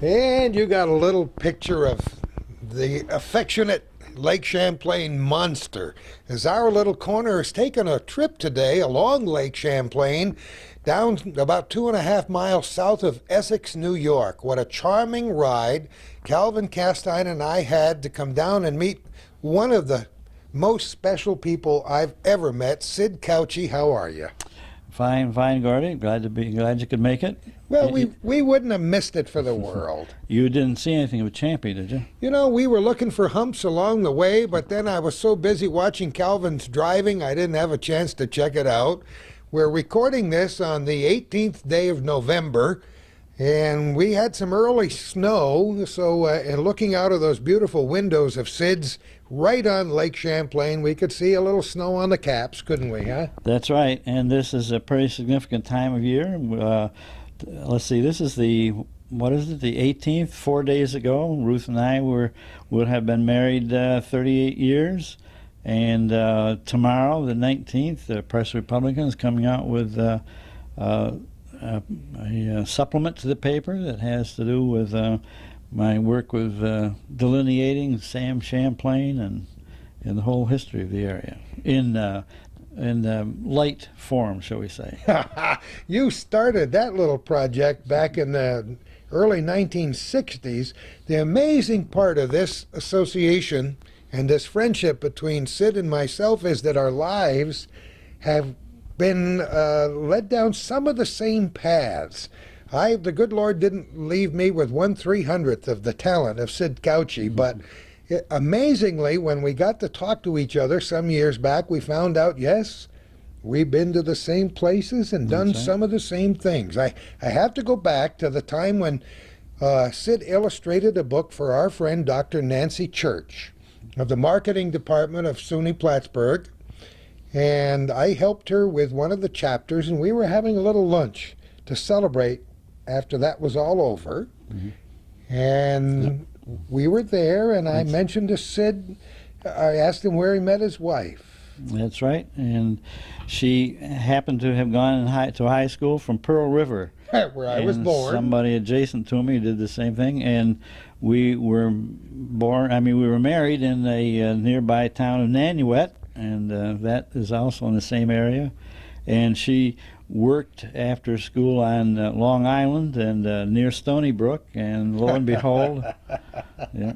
And you got a little picture of the affectionate Lake Champlain monster, as our little corner has taken a trip today along Lake Champlain down about 2.5 miles south of Essex, New York. What a charming ride Calvin Castine and I had to come down and meet one of the most special people I've ever met. Sid Couchey, how are you? Fine, fine, Gordy. Glad you could make it. Well, we wouldn't have missed it for the world. You didn't see anything of Champy, did you? You know, we were looking for humps along the way, but then I was so busy watching Calvin's driving, I didn't have a chance to check it out. We're recording this on the 18th day of November, and we had some early snow, so and looking out of those beautiful windows of Sid's right on Lake Champlain, we could see a little snow on the caps, couldn't we, huh? That's right, and this is a pretty significant time of year. Let's see, this is the 18th, 4 days ago. Ruth and I would have been married 38 years. And tomorrow, the 19th, the Press Republican is coming out with a supplement to the paper that has to do with my work with delineating Sam Champlain and the whole history of the area in light form, shall we say. You started that little project back in the early 1960s. The amazing part of this association and this friendship between Sid and myself is that our lives have been led down some of the same paths. The good Lord didn't leave me with 1/300th of the talent of Sid Couchey, but amazingly, when we got to talk to each other some years back, we found out, yes, we've been to the same places and done some of the same things. I have to go back to the time when Sid illustrated a book for our friend Dr. Nancy Church of the marketing department of SUNY Plattsburgh, and I helped her with one of the chapters, and we were having a little lunch to celebrate after that was all over. And we were there, and I mentioned to Sid, I asked him where he met his wife. That's right, and she happened to have gone to high school from Pearl River, where I was born. Somebody adjacent to me did the same thing, and we were married in a nearby town of Nanuet, and that is also in the same area. And she worked after school on Long Island and near Stony Brook, and lo and behold, yeah.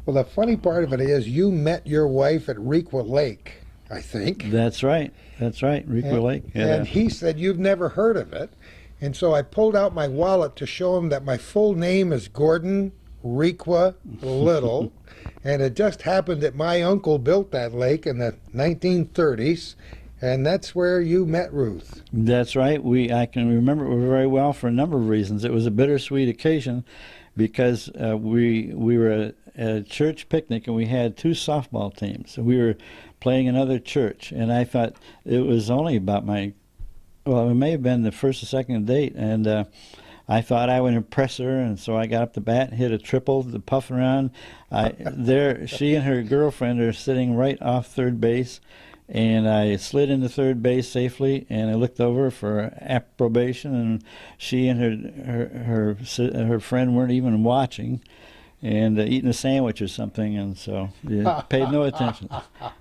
Well, the funny part of it is you met your wife at Requa Lake, I think. That's right, Requa Lake. Yeah. And he said, you've never heard of it. And so I pulled out my wallet to show him that my full name is Gordon Requa Little, and it just happened that my uncle built that lake in the 1930s, and that's where you met Ruth. That's right. I can remember it very well for a number of reasons. It was a bittersweet occasion because we were at a church picnic, and we had two softball teams. We were playing another church, and I thought it was only about it may have been the first or second date, and I thought I would impress her, and so I got up the bat and hit a triple, puffing around. She and her girlfriend are sitting right off third base, and I slid into third base safely, and I looked over for approbation, and she and her friend weren't even watching, and eating a sandwich or something, and so paid no attention.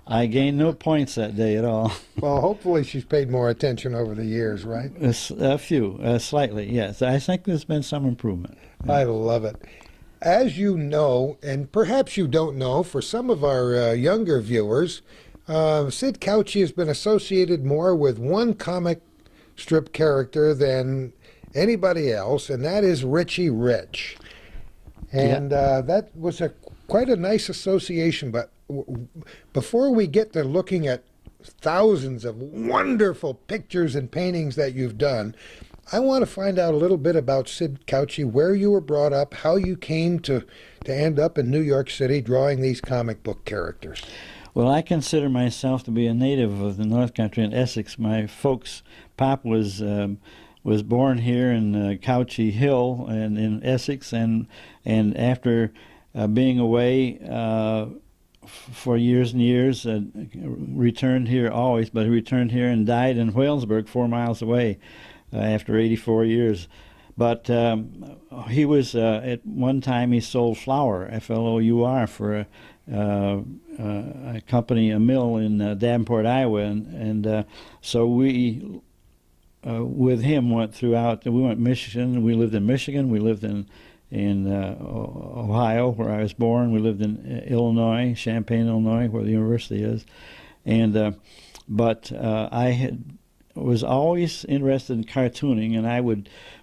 I gained no points that day at all. Well, hopefully she's paid more attention over the years, right? A few, slightly, yes. I think there's been some improvement. I love it. As you know, and perhaps you don't know, for some of our younger viewers, Sid Couchey has been associated more with one comic strip character than anybody else, and that is Richie Rich. And that was quite a nice association. But before we get to looking at thousands of wonderful pictures and paintings that you've done, I want to find out a little bit about Sid Couchey, where you were brought up, how you came to end up in New York City drawing these comic book characters. Well, I consider myself to be a native of the North Country in Essex. My folks' pop was born here in Couchey Hill and in Essex, and after being away for years and years, returned here always, but he returned here and died in Whalesburg, 4 miles away, after 84 years. But he was at one time he sold flour, Flour, for a company, a mill in Davenport, Iowa, and so we with him went throughout. We went to Michigan. We lived in Michigan. We lived in Ohio, where I was born. We lived in Illinois, Champaign, Illinois, where the university is, and but was always interested in cartooning, and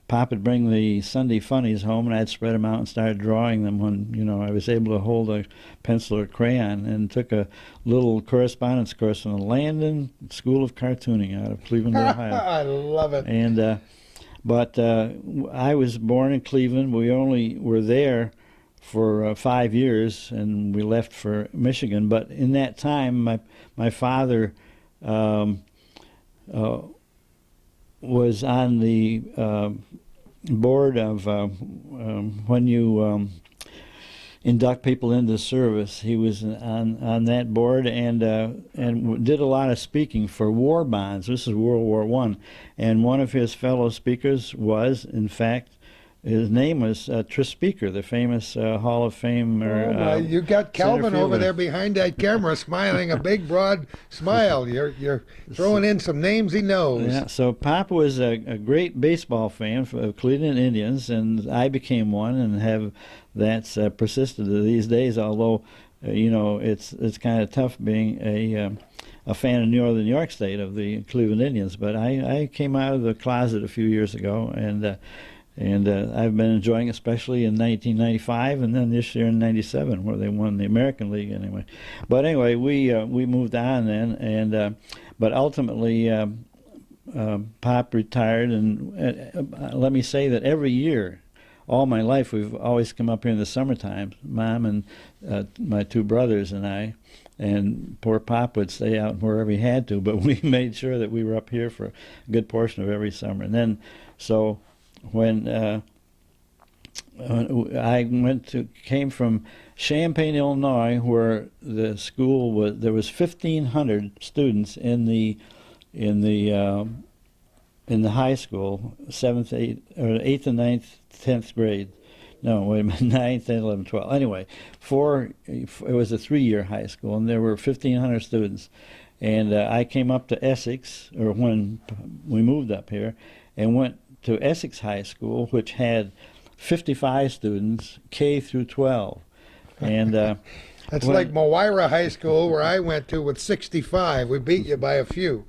Pop would bring the Sunday funnies home, and I'd spread them out and start drawing them when, I was able to hold a pencil or crayon, and took a little correspondence course in the Landon School of Cartooning out of Cleveland, Ohio. I love it. And but I was born in Cleveland. We only were there for 5 years, and we left for Michigan. But in that time, my father was on the board of when you induct people into service. He was on that board, and did a lot of speaking for war bonds. This is World War I, and one of his fellow speakers was, in fact, his name was Tris Speaker, the famous Hall of Fame. You got Calvin over there behind that camera, smiling a big, broad smile. You're throwing in some names he knows. Yeah. So Pop was a great baseball fan of Cleveland Indians, and I became one, and that's persisted to these days. Although, it's kind of tough being a fan of Northern New York State of the Cleveland Indians. But I came out of the closet a few years ago, and I've been enjoying it, especially in 1995, and then this year in '97, where they won the American League anyway. But anyway, we moved on then, and but ultimately Pop retired, and let me say that every year, all my life, we've always come up here in the summertime, Mom and my two brothers and I, and poor Pop would stay out wherever he had to, but we made sure that we were up here for a good portion of every summer. And then, so when I came from Champaign, Illinois, where the school was, there was 1,500 students in the high school, 8th and 9th, 10th grade. No, wait a minute, 9th, 10th, 11th, 12th. Anyway, it was a 3-year high school, and there were 1,500 students. And I came up to Essex, or when we moved up here, and went to Essex High School, which had 55 students, K through 12. And that's like Moira High School, where I went to, with 65. We beat you by a few.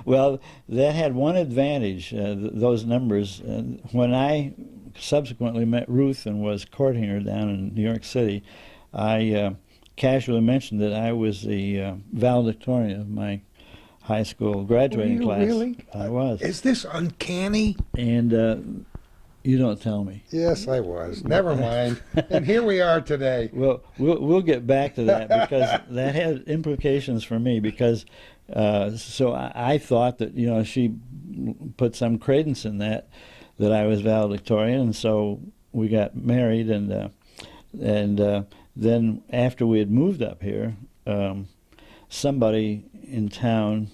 Well, that had one advantage, those numbers. When I subsequently met Ruth and was courting her down in New York City, I casually mentioned that I was the valedictorian of my high school graduating class. Really? I was. Is this uncanny? And you don't tell me. Yes, I was. Never mind. And here we are today. Well, we'll get back to that, because that had implications for me, because so I thought that she put some credence in that I was valedictorian, and so we got married, and then after we had moved up here, somebody in town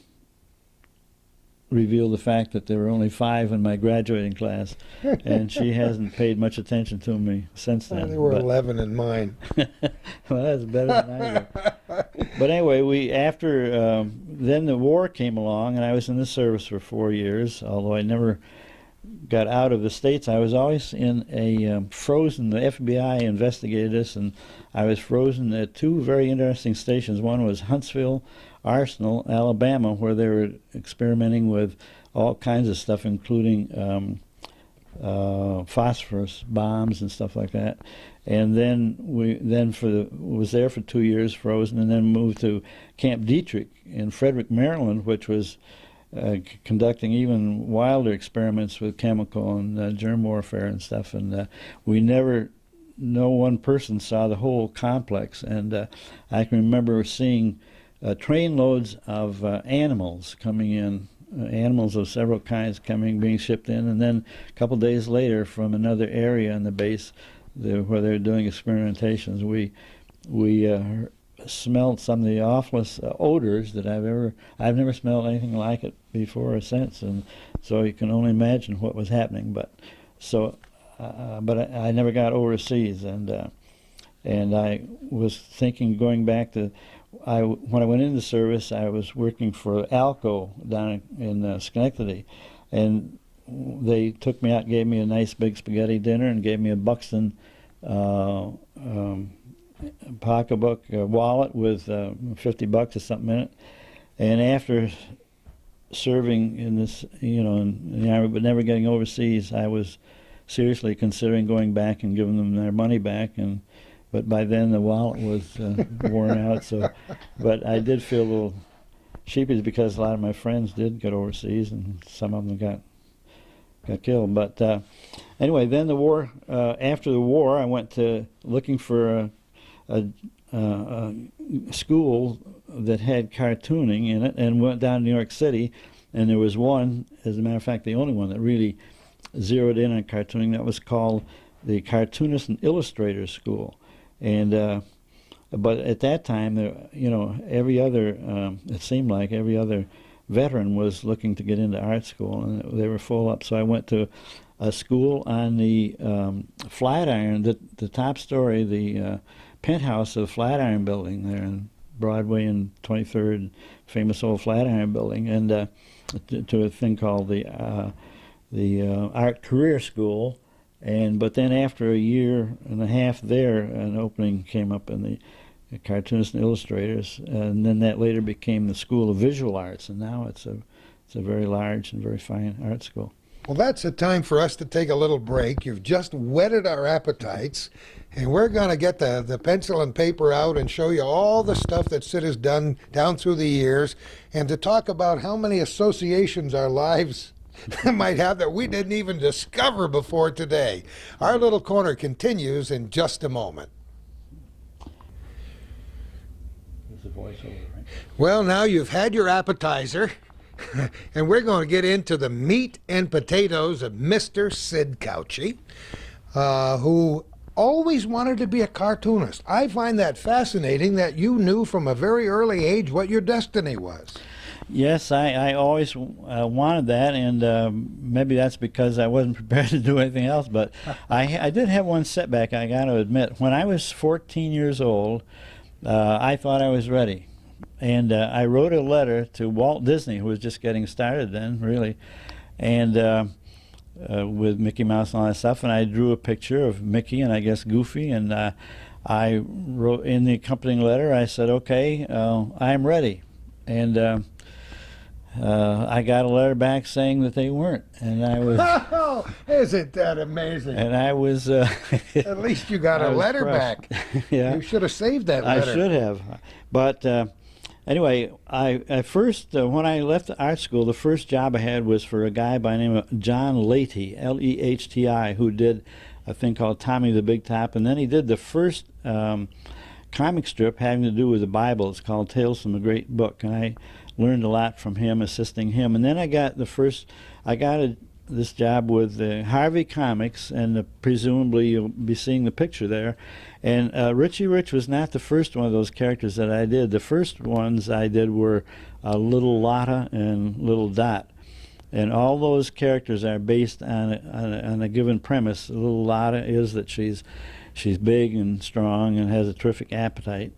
revealed the fact that there were only 5 in my graduating class, and she hasn't paid much attention to me since then. There were 11 in mine. Well, that's better than I did. But anyway, after then the war came along, and I was in the service for 4 years, although I never got out of the States. I was always in a frozen, the FBI investigated us, and I was frozen at 2 very interesting stations. One was Huntsville Arsenal, Alabama, where they were experimenting with all kinds of stuff, including phosphorus bombs and stuff like that. And then was there for 2 years, frozen, and then moved to Camp Dietrich in Frederick, Maryland, which was conducting even wilder experiments with chemical and germ warfare and stuff. And no one person saw the whole complex. And I can remember seeing train loads of animals coming in, animals of several kinds being shipped in, and then a couple of days later from another area in the base where they're doing experimentations, we smelled some of the awfulest odors that I've never smelled anything like it before or since, and so you can only imagine what was happening. But So, but I never got overseas, and I was thinking going back to. When I went into service, I was working for Alco down in Schenectady, and they took me out, gave me a nice big spaghetti dinner, and gave me a Buxton pocketbook wallet with $50 or something in it. And after serving in this, in the Army, but never getting overseas, I was seriously considering going back and giving them their money back. But by then the wallet was worn out. So, but I did feel a little sheepish because a lot of my friends did get overseas, and some of them got killed. But anyway, then the war. After the war, I went to looking for a school that had cartooning in it, and went down to New York City, and there was one, as a matter of fact, the only one that really zeroed in on cartooning. That was called the Cartoonist and Illustrator School, and but at that time, every other it seemed like every other veteran was looking to get into art school, and they were full up. So I went to a school on the Flatiron, the top story, the penthouse of the Flatiron Building there in Broadway and 23rd, famous old Flatiron Building, and to a thing called the Art Career School. But then after a year and a half there, an opening came up in the Cartoonists and Illustrators, and then that later became the School of Visual Arts, and now it's a very large and very fine art school. Well, that's a time for us to take a little break. You've just whetted our appetites, and we're going to get the pencil and paper out and show you all the stuff that Sid has done down through the years, and to talk about how many associations our lives might have that we didn't even discover before today. Our little corner continues in just a moment. There's a voiceover, right? Well, now you've had your appetizer, and we're going to get into the meat and potatoes of Mr. Sid Couchey, who always wanted to be a cartoonist. I find that fascinating that you knew from a very early age what your destiny was. Yes, I always wanted that, and maybe that's because I wasn't prepared to do anything else. But I did have one setback, I got to admit. When I was 14 years old, I thought I was ready. And I wrote a letter to Walt Disney, who was just getting started then, really, and with Mickey Mouse and all that stuff. And I drew a picture of Mickey and I guess Goofy, and I wrote in the accompanying letter, I said, okay, I'm ready. And I got a letter back saying that they weren't, and I was. Oh, isn't that amazing? And I was. At least you got a letter crushed. back. Yeah, You should have saved that letter. I should have, but anyway, I first when I left the art school, the first job I had was for a guy by the name of John Leahty, Lehti, who did a thing called Tommy the Big Top, and then he did the first comic strip having to do with the Bible. It's called Tales from the Great Book, and I learned a lot from him, assisting him. And then I got this job with Harvey Comics, and presumably you'll be seeing the picture there. And Richie Rich was not the first one of those characters that I did. The first ones I did were Little Lotta and Little Dot. And all those characters are based on a given premise. Little Lotta is that she's big and strong and has a terrific appetite,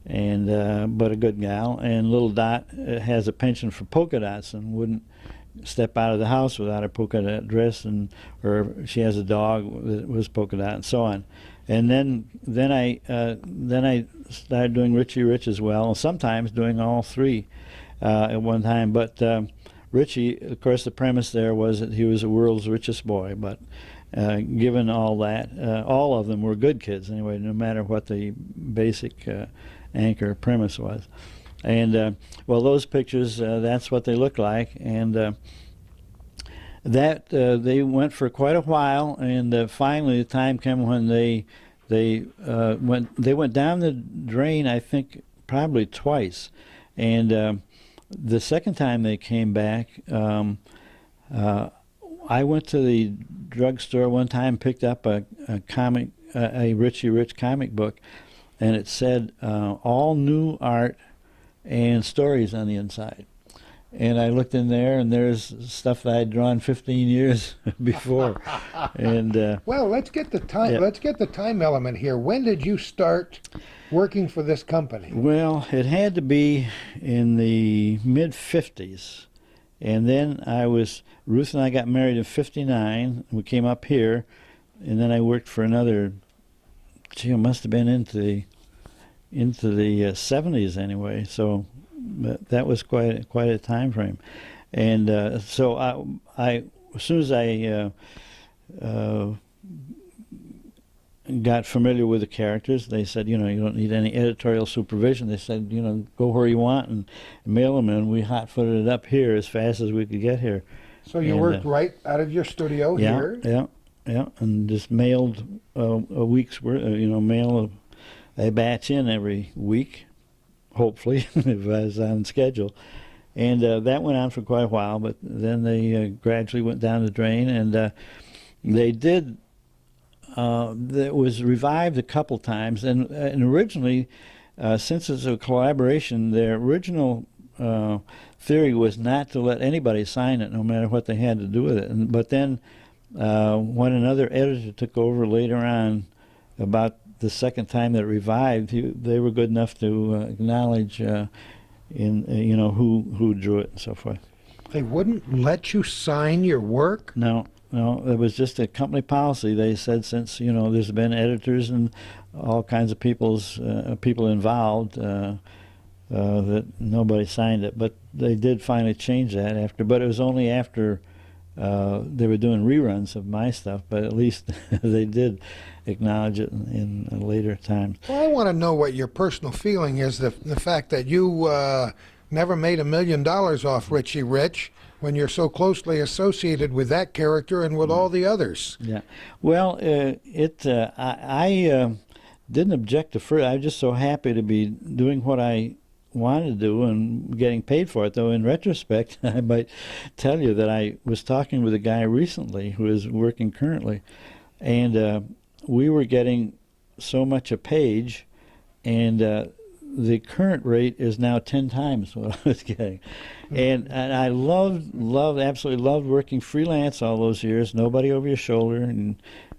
and but a good gal. And Little Dot has a penchant for polka dots and wouldn't step out of the house without a polka dot dress, or she has a dog that was polka dot, and so on. And then I started doing Richie Rich as well, and sometimes doing all three at one time. But Richie, of course, the premise there was that he was the world's richest boy, but given all that, all of them were good kids anyway, no matter what the basic anchor premise was. And well, those pictures, that's what they look like, and that they went for quite a while, and finally the time came when they went down the drain, I think probably twice, and the second time they came back, I went to the drugstore one time, picked up a Richie Rich comic book, and it said all new art and stories on the inside. and I looked in there, and there's stuff that I'd drawn 15 years before. And Well, let's get the time. Yeah. Let's get the time element here. When did you start working for this company? well, it had to be in the mid 50s. And then Ruth and I got married in 59. We came up here, and then I worked for another, it must have been into the 70s anyway. So that was quite a time frame. And so I as soon as I got familiar with the characters, they said, you don't need any editorial supervision. They said, go where you want and mail them in. We hot-footed it up here as fast as we could get here. So you And, worked right out of your studio here. Yeah, and just mailed a week's worth, mail a batch in every week, hopefully, if I was on schedule. And that went on for quite a while, but then they gradually went down the drain, and they did. That was revived a couple times, and originally, since it's a collaboration, their original theory was not to let anybody sign it, no matter what they had to do with it. But then, when another editor took over later on, about the second time that it revived, they were good enough to acknowledge, who drew it and so forth. They wouldn't let you sign your work? No, it was just a company policy. They said since there's been editors and all kinds of people involved, that nobody signed it. But they did finally change that after. But it was only after they were doing reruns of my stuff. But at least they did acknowledge it in later times. Well, I want to know what your personal feeling is, the fact that you never made $1 million off Richie Rich, when you're so closely associated with that character and with all the others. Yeah. Well, I didn't object to first. I was just so happy to be doing what I wanted to do and getting paid for it. Though in retrospect, I might tell you that I was talking with a guy recently who is working currently, and we were getting so much a page, and the current rate is now 10 times what I was getting. And I absolutely loved working freelance all those years, nobody over your shoulder,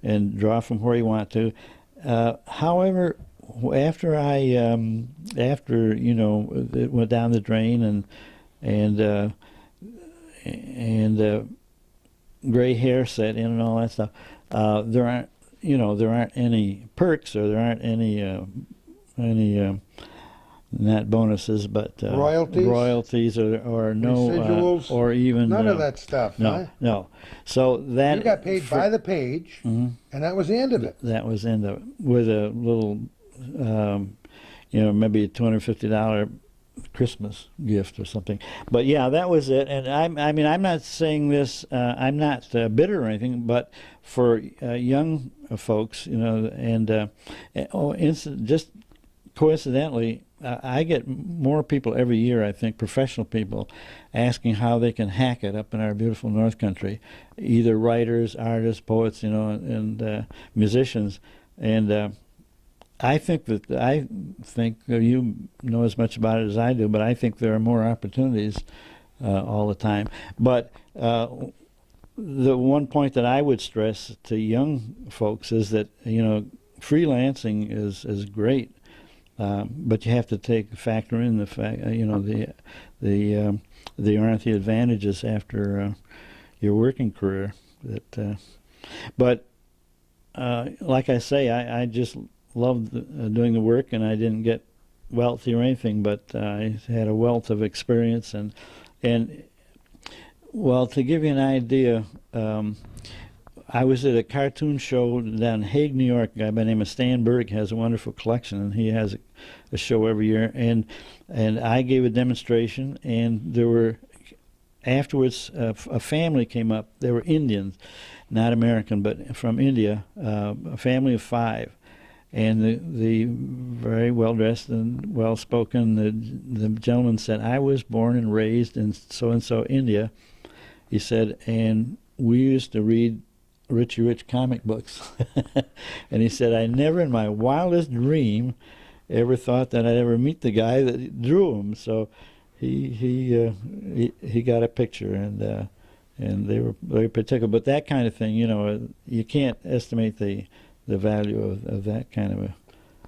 and draw from where you want to. However, after it went down the drain and gray hair set in and all that stuff, there aren't any perks, or there aren't any not bonuses, but royalties or no residuals, or even none of that stuff. No, huh? no. So that You got paid by the page, and that was the end of it. that was in the with a little, maybe a $250 Christmas gift or something. But yeah, that was it. And I'm not saying this. I'm not bitter or anything, but for young folks, just coincidentally, I get more people every year, I think, professional people, asking how they can hack it up in our beautiful North Country, either writers, artists, poets, and musicians. And I think you know as much about it as I do, but I think there are more opportunities all the time. But the one point that I would stress to young folks is that freelancing is great. But you have to factor in the fact, there aren't the advantages after your working career. But like I say, I just loved doing the work, and I didn't get wealthy or anything, but I had a wealth of experience, and well, to give you an idea. I was at a cartoon show down in Hague, New York. A guy by the name of Stan Berg has a wonderful collection, and he has a show every year. And I gave a demonstration, and there were afterwards a family came up. They were Indians, not American, but from India. A family of 5, and the very well dressed and well spoken. The gentleman said, "I was born and raised in so and so India." He said, "and we used to read Richie Rich comic books." And he said, "I never in my wildest dream ever thought that I'd ever meet the guy that drew them." So he got a picture, and they were very particular. But that kind of thing, you can't estimate the value of that kind of a.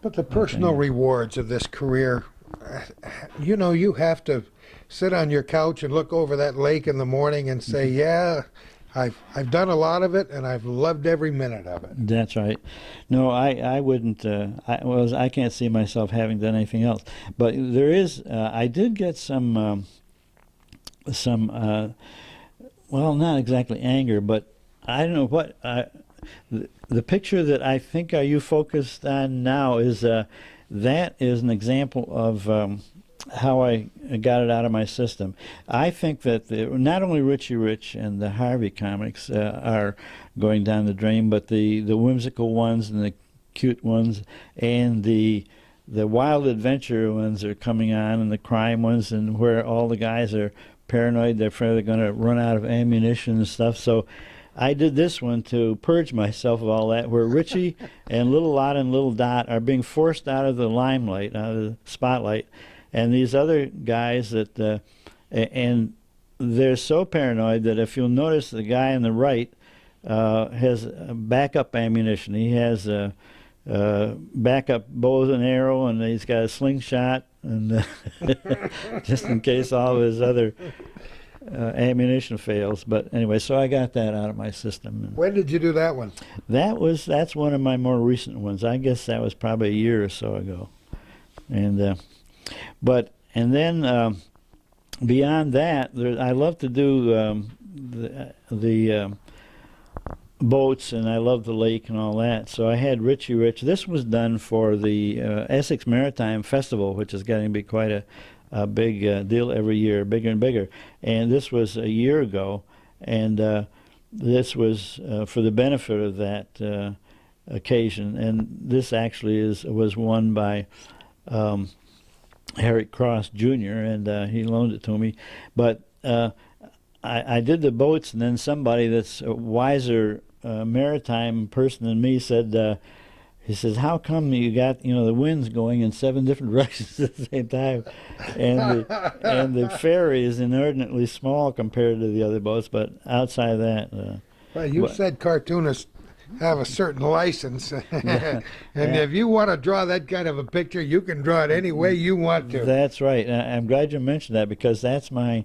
But the personal rewards of this career, you have to sit on your couch and look over that lake in the morning and say, yeah, I've done a lot of it, and I've loved every minute of it. That's right. No, I wouldn't. I can't see myself having done anything else. But there is. I did get some. Well, not exactly anger, but I don't know what. The picture that I think you focused on now is that is an example of how I got it out of my system. I think that not only Richie Rich and the Harvey comics are going down the drain, but the whimsical ones and the cute ones and the wild adventure ones are coming on, and the crime ones, and where all the guys are paranoid, they're afraid they're going to run out of ammunition and stuff. So I did this one to purge myself of all that, where Richie and Little Lot and Little Dot are being forced out of the limelight, out of the spotlight, and these other guys that, and they're so paranoid that if you'll notice, the guy on the right has backup ammunition. He has backup bows and arrow, and he's got a slingshot, and just in case all of his other ammunition fails. But anyway, so I got that out of my system. When did you do that one? That's one of my more recent ones. I guess that was probably a year or so ago. And then beyond that, I love to do the boats, and I love the lake and all that. So I had Richie Rich. This was done for the Essex Maritime Festival, which is getting to be quite a big deal every year, bigger and bigger. And this was a year ago, and this was for the benefit of that occasion. And this actually was won by Harry Cross Jr., and he loaned it to me. But I did the boats, and then somebody that's a wiser maritime person than me said, he says, how come you got the winds going in 7 different directions at the same time, and the ferry is inordinately small compared to the other boats, but outside of that. Well, you said cartoonists have a certain license, and if you want to draw that kind of a picture, you can draw it any way you want to. That's right. I'm glad you mentioned that, because that's my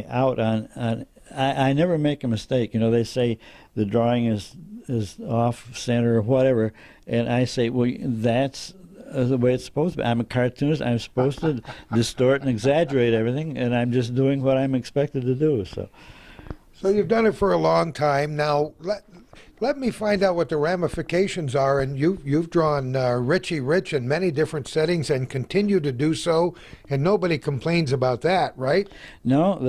out on. I never make a mistake. They say the drawing is off center or whatever, and I say, well, that's the way it's supposed to be. I'm a cartoonist. I'm supposed to distort and exaggerate everything, and I'm just doing what I'm expected to do. So you've done it for a long time now. Let me find out what the ramifications are. And you've drawn Richie Rich in many different settings and continue to do so, and nobody complains about that, right? No,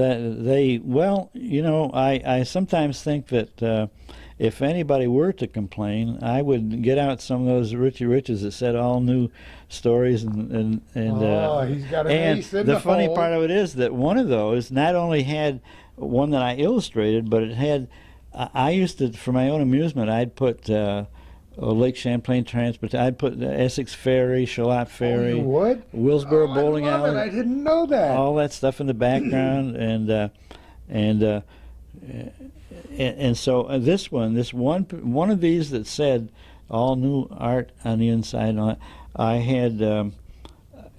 I sometimes think that if anybody were to complain, I would get out some of those Richie Riches that said all new stories and he's got an ace in the funny part of it is that one of those not only had one that I illustrated, but it had. I used to, for my own amusement, I'd put Lake Champlain Transport. I'd put the Essex Ferry, Shalott Ferry, you would? Willsboro Bowling Alley. I didn't know that. All that stuff in the background, and so this one of these that said all new art on the inside. I had.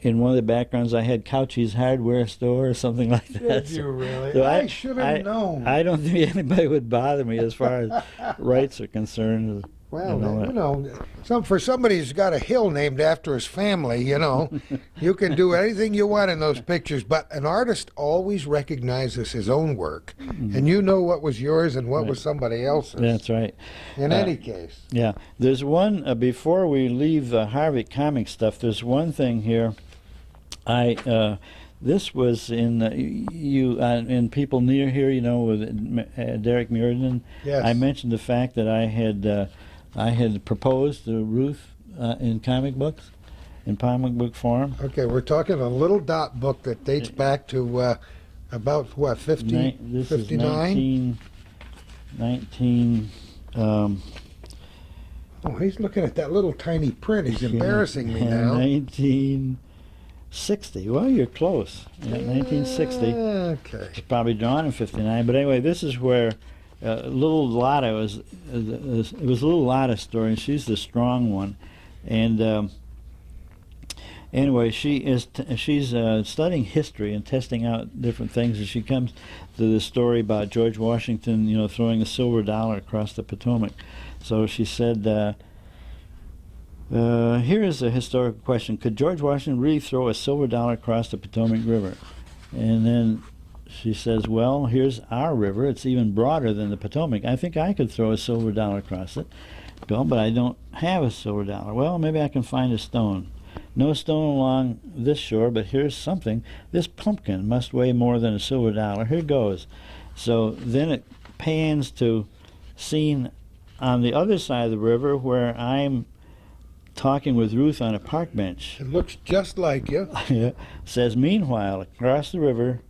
In one of the backgrounds, I had Couchey's hardware store or something like that. Did you really? So I should have known. I don't think anybody would bother me as far as rights are concerned. Well, for somebody who's got a hill named after his family, you can do anything you want in those pictures. But an artist always recognizes his own work, and you know what was yours and what was somebody else's. That's right. In any case. Yeah. There's one, before we leave the Harvey comic stuff, there's one thing here. This was in People Near Here, with Derek Muirden. Yes. I mentioned the fact that I had proposed to Ruth in comic books, in comic book form. Okay, we're talking a little dot book that dates back to about what, 59? This is 19 oh, he's looking at that little tiny print. He's embarrassing me now. 60. Well, you're close. Yeah, 1960. Okay. It's probably drawn in 59. But anyway, this is where little Lotta was. It was little Lotta's story, and she's the strong one. And anyway, she's studying history and testing out different things, and she comes to the story about George Washington, throwing a silver dollar across the Potomac. So she said, here is a historical question. Could George Washington really throw a silver dollar across the Potomac River? And then she says, well, here's our river. It's even broader than the Potomac. I think I could throw a silver dollar across it. Well, but I don't have a silver dollar. Well, maybe I can find a stone. No stone along this shore, but here's something. This pumpkin must weigh more than a silver dollar. Here goes. So then it pans to scene on the other side of the river where I'm talking with Ruth on a park bench. It looks just like you. Yeah. Says, meanwhile, across the river,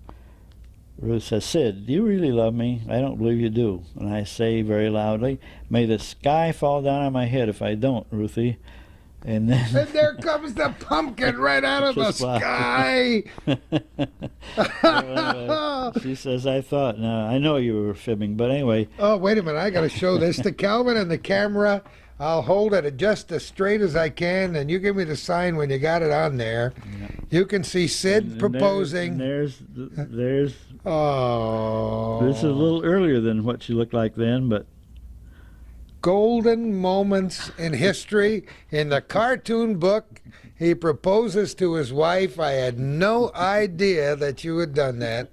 Ruth says, Sid, do you really love me? I don't believe you do. And I say very loudly, may the sky fall down on my head if I don't, Ruthie. And then And there comes the pumpkin right out of the sky. She says, I thought, now I know you were fibbing, but anyway. Oh, wait a minute. I got to show this to Calvin and the camera. I'll hold it just as straight as I can, and you give me the sign when you got it on there. Yeah. You can see Sid and proposing. There's. Oh. This is a little earlier than what she looked like then, but. Golden moments in history. In the cartoon book, he proposes to his wife. I had no idea that you had done that.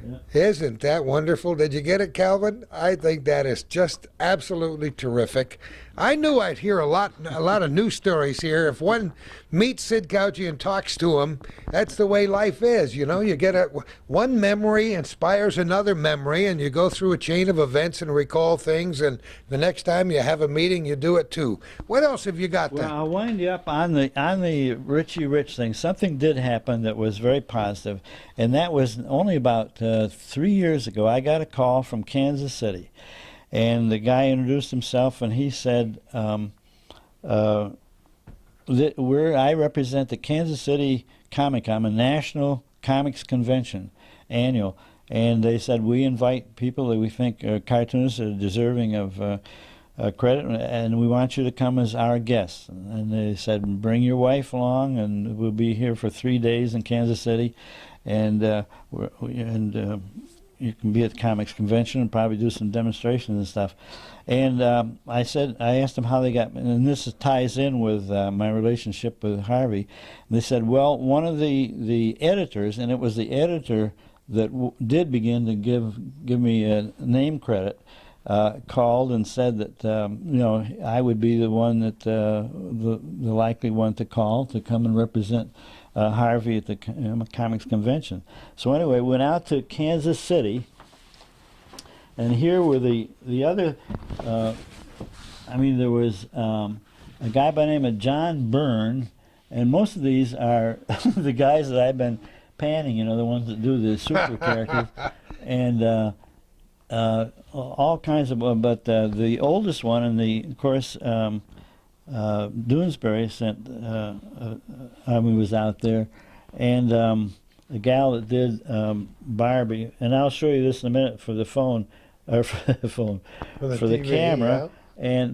Yeah. Isn't that wonderful? Did you get it, Calvin? I think that is just absolutely terrific. I knew I'd hear a lot of news stories here. If one meets Sid Couchey and talks to him, that's the way life is. You get one memory inspires another memory, and you go through a chain of events and recall things, and the next time you have a meeting, you do it too. What else have you got there? Well, I'll wind you up on the Richie Rich thing. Something did happen that was very positive, and that was only about 3 years ago. I got a call from Kansas City. And the guy introduced himself, and he said, I represent the Kansas City Comic-Con, a national comics convention, annual. And they said, we invite people that we think are cartoonists that are deserving of credit, and we want you to come as our guests. And they said, bring your wife along, and we'll be here for 3 days in Kansas City. And you can be at the comics convention and probably do some demonstrations and stuff. And I asked them how they got, and this ties in with my relationship with Harvey. And they said, well, one of the editors, and it was the editor that did begin to give me a name credit, called and said that I would be the one that the likely one to call to come and represent Harvey at the comics convention. So anyway, went out to Kansas City, and here were the other. There was a guy by the name of John Byrne, and most of these are the guys that I've been panning. The ones that do the super characters, and all kinds of. But the oldest one, and of course. Doonesbury sent was out there, and the gal that did Barbie, and I'll show you this in a minute for the phone, or for the camera, yeah.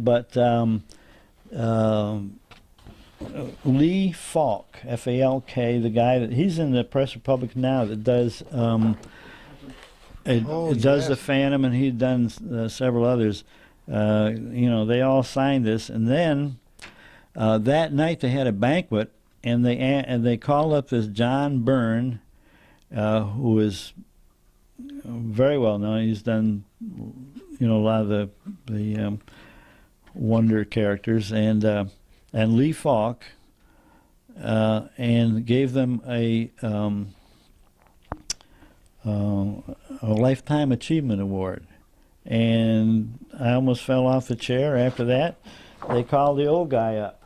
Lee Falk, Falk, the guy he's in the Press Republic now that does does the Phantom, and he'd done several others. They all signed this, and then. That night they had a banquet, and they called up this John Byrne, who is very well known. He's done, a lot of the Wonder characters, and Lee Falk, and gave them a Lifetime Achievement Award. And I almost fell off the chair after that. They called the old guy up.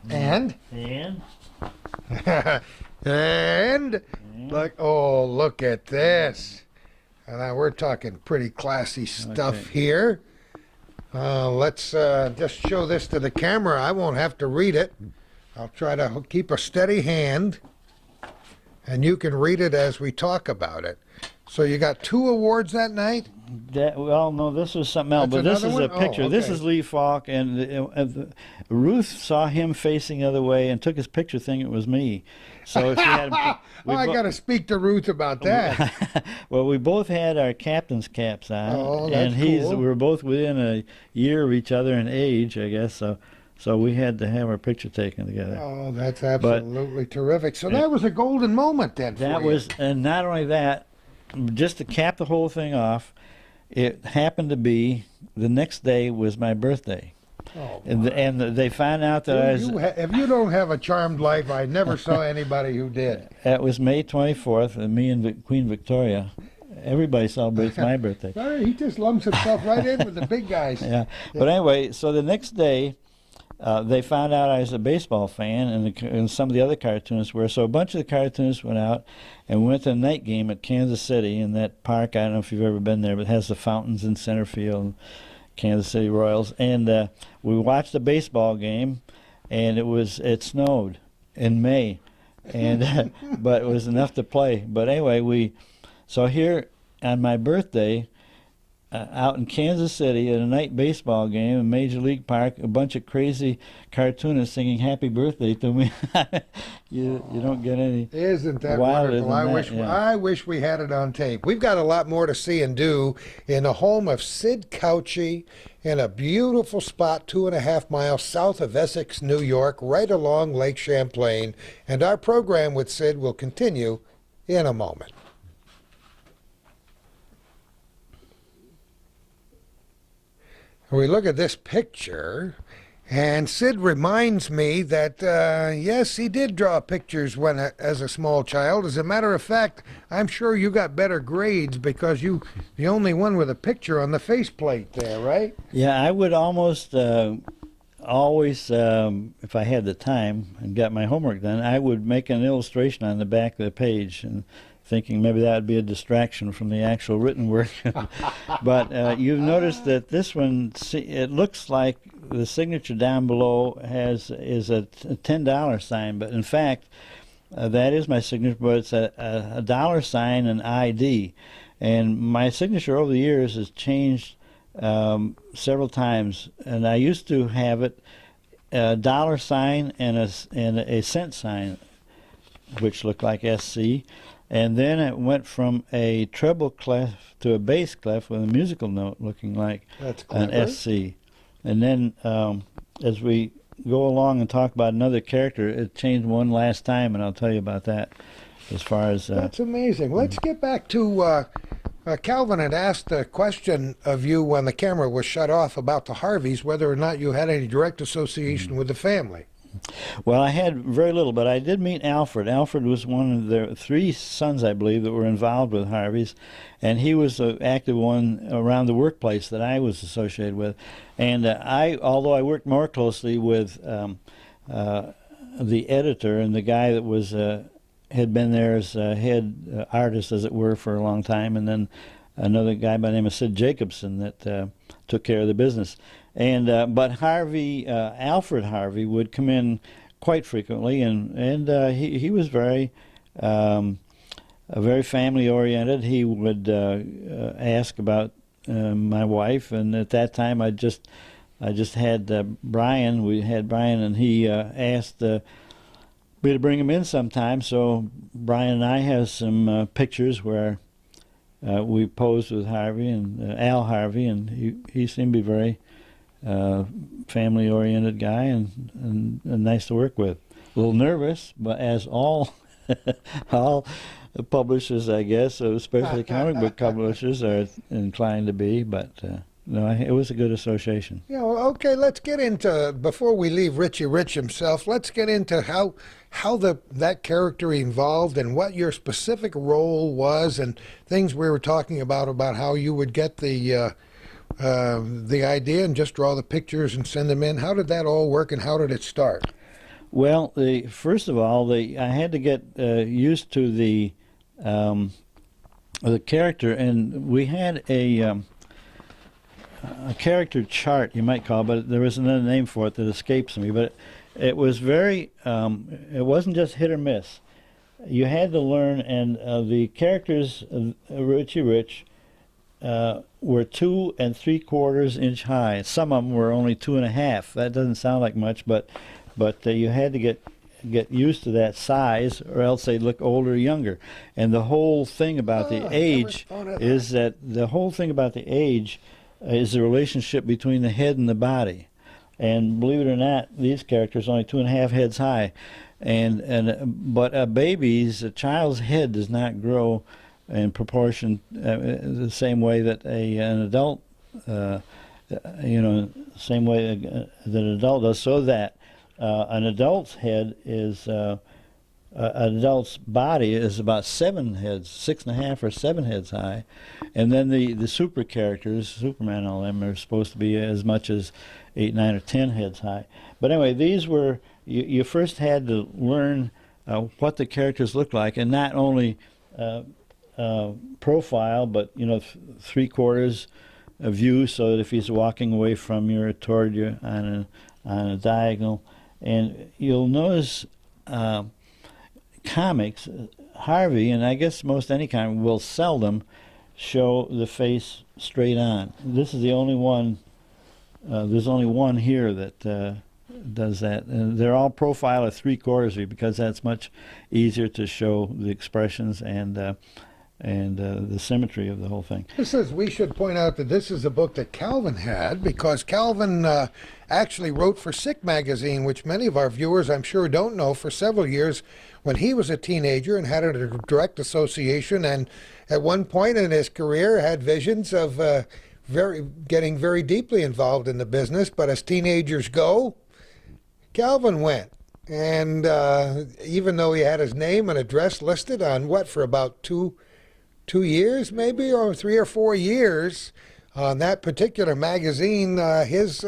And look at this. Now we're talking pretty classy stuff here. Let's just show this to the camera. I won't have to read it. I'll try to keep a steady hand, and you can read it as we talk about it. So you got 2 awards that night? Well, no, this was something else, That's but this another is a one? picture. Oh, This okay. is Lee Falk, and Ruth saw him facing the other way and took his picture thinking it was me. So she had. Oh, I got to speak to Ruth about that. Well, we both had our captain's caps on, Oh, that's and we cool. were both within a year of each other in age, I guess. So we had to have our picture taken together. Oh, that's absolutely terrific. So that was a golden moment then for That you. was, and not only that, just to cap the whole thing off, it happened to be the next day was my birthday. Oh, And they found out that I was. if you don't have a charmed life, I never saw anybody who did. It was May 24th, and me and Queen Victoria. Everybody celebrates my birthday. Sorry, he just lumps himself right in with the big guys. Yeah. But anyway, so the next day, they found out I was a baseball fan, and some of the other cartoonists were. So a bunch of the cartoonists went out and went to a night game at Kansas City in that park. I don't know if you've ever been there, but it has the fountains in center field, Kansas City Royals. And we watched the baseball game, and it snowed in May, and but it was enough to play. But anyway, so here on my birthday, out in Kansas City at a night baseball game in Major League Park, a bunch of crazy cartoonists singing "Happy Birthday" to me. you don't get any. Isn't that wilder wonderful? than that, yeah. I wish we had it on tape. We've got a lot more to see and do in the home of Sid Couchey in a beautiful spot 2.5 miles south of Essex, New York, right along Lake Champlain. And our program with Sid will continue in a moment. We look at this picture, and Sid reminds me that, yes, he did draw pictures as a small child. As a matter of fact, I'm sure you got better grades because you the only one with a picture on the faceplate there, right? Yeah, I would almost always, if I had the time and got my homework done, I would make an illustration on the back of the page, and thinking maybe that would be a distraction from the actual written work. But you've noticed that this one, it looks like the signature down below is a $10 sign, but in fact, that is my signature, but it's a dollar sign and ID. And my signature over the years has changed several times, and I used to have it a dollar sign and a cent sign, which looked like SC. And then it went from a treble clef to a bass clef with a musical note looking like an SC. And then as we go along and talk about another character, it changed one last time, and I'll tell you about that as far as... That's amazing. Let's get back to... Calvin had asked a question of you when the camera was shut off about the Harveys, whether or not you had any direct association with the family. Well, I had very little, but I did meet Alfred. Alfred was one of the 3 sons, I believe, that were involved with Harvey's, and he was an active one around the workplace that I was associated with. And although I worked more closely with the editor and the guy that was had been there as head artist, as it were, for a long time, and then another guy by the name of Sid Jacobson that took care of the business. And but Harvey, Alfred Harvey, would come in quite frequently, and he was very family oriented. He would ask about my wife, and at that time I just had Brian. We had Brian, and he asked me to bring him in sometime. So Brian and I have some pictures where we posed with Harvey and Al Harvey, and he seemed to be very family-oriented guy and nice to work with. A little nervous, but as all publishers, I guess, especially comic book publishers, are inclined to be. But no, it was a good association. Yeah, well, okay, let's get into, before we leave Richie Rich himself, let's get into how that character evolved and what your specific role was, and things we were talking about how you would get the idea and just draw the pictures and send them in. How did that all work, and how did it start? Well, first of all, I had to get used to the character, and we had a character chart, you might call it, but there was another name for it that escapes me. But it was very, it wasn't just hit or miss. You had to learn, and the characters of Richie Rich were 2 3/4 inch high. Some of them were only 2.5. That doesn't sound like much, but you had to get used to that size, or else they look older or younger. And the whole thing about the age is that the whole thing about the age is the relationship between the head and the body. And believe it or not, these characters are only 2.5 heads high, but a child's head does not grow in proportion the same way that an adult, same way that an adult does. So that an adult's head is an adult's body is about 7 heads, 6.5 or 7 heads high, and then the super characters, Superman and all them, are supposed to be as much as 8, 9, or 10 heads high. But anyway, these were you first had to learn what the characters looked like, and not only profile, but 3/4 view, so that if he's walking away from you or toward you on a diagonal. And you'll notice comics, Harvey, and I guess most any comic, will seldom show the face straight on. This is the only one. There's only one here that does that. And they're all profile at 3/4 view, because that's much easier to show the expressions and the symmetry of the whole thing. We should point out that this is a book that Calvin had, because Calvin actually wrote for Sick magazine, which many of our viewers, I'm sure, don't know, for several years when he was a teenager and had a direct association, and at one point in his career had visions of getting very deeply involved in the business. But as teenagers go, Calvin went. And even though he had his name and address listed on for about two years maybe, or 3 or 4 years on that particular magazine, his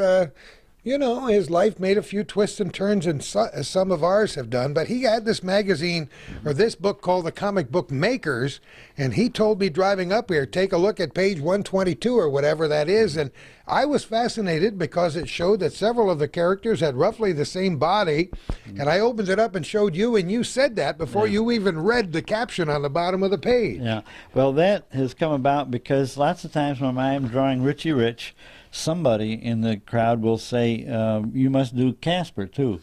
life made a few twists and turns, and as some of ours have done. But he had this magazine, or this book, called The Comic Book Makers, and he told me driving up here, take a look at page 122 or whatever that is, and I was fascinated because it showed that several of the characters had roughly the same body, and I opened it up and showed you, and you said that before you even read the caption on the bottom of the page. Yeah, well, that has come about because lots of times when I'm drawing Richie Rich, somebody in the crowd will say, you must do Casper too.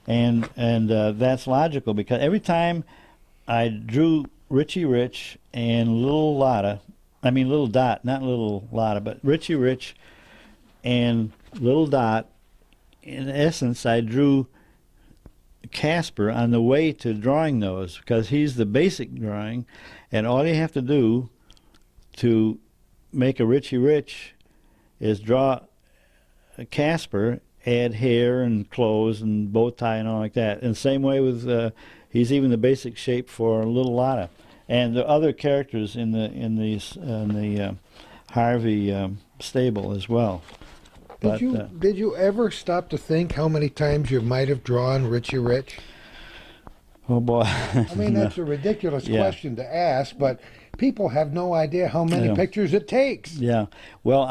And that's logical, because every time I drew Richie Rich and Little Dot, not Little Lotta, but Richie Rich and Little Dot, in essence, I drew Casper on the way to drawing those, because he's the basic drawing, and all you have to do to make a Richie Rich is draw a Casper, add hair and clothes and bow tie and all like that. And same way with he's even the basic shape for Little Lotta, and the other characters in the Harvey stable as well. Did you ever stop to think how many times you might have drawn Richie Rich? Oh boy! I mean, that's a ridiculous question to ask, but people have no idea how many pictures it takes. Yeah. Well,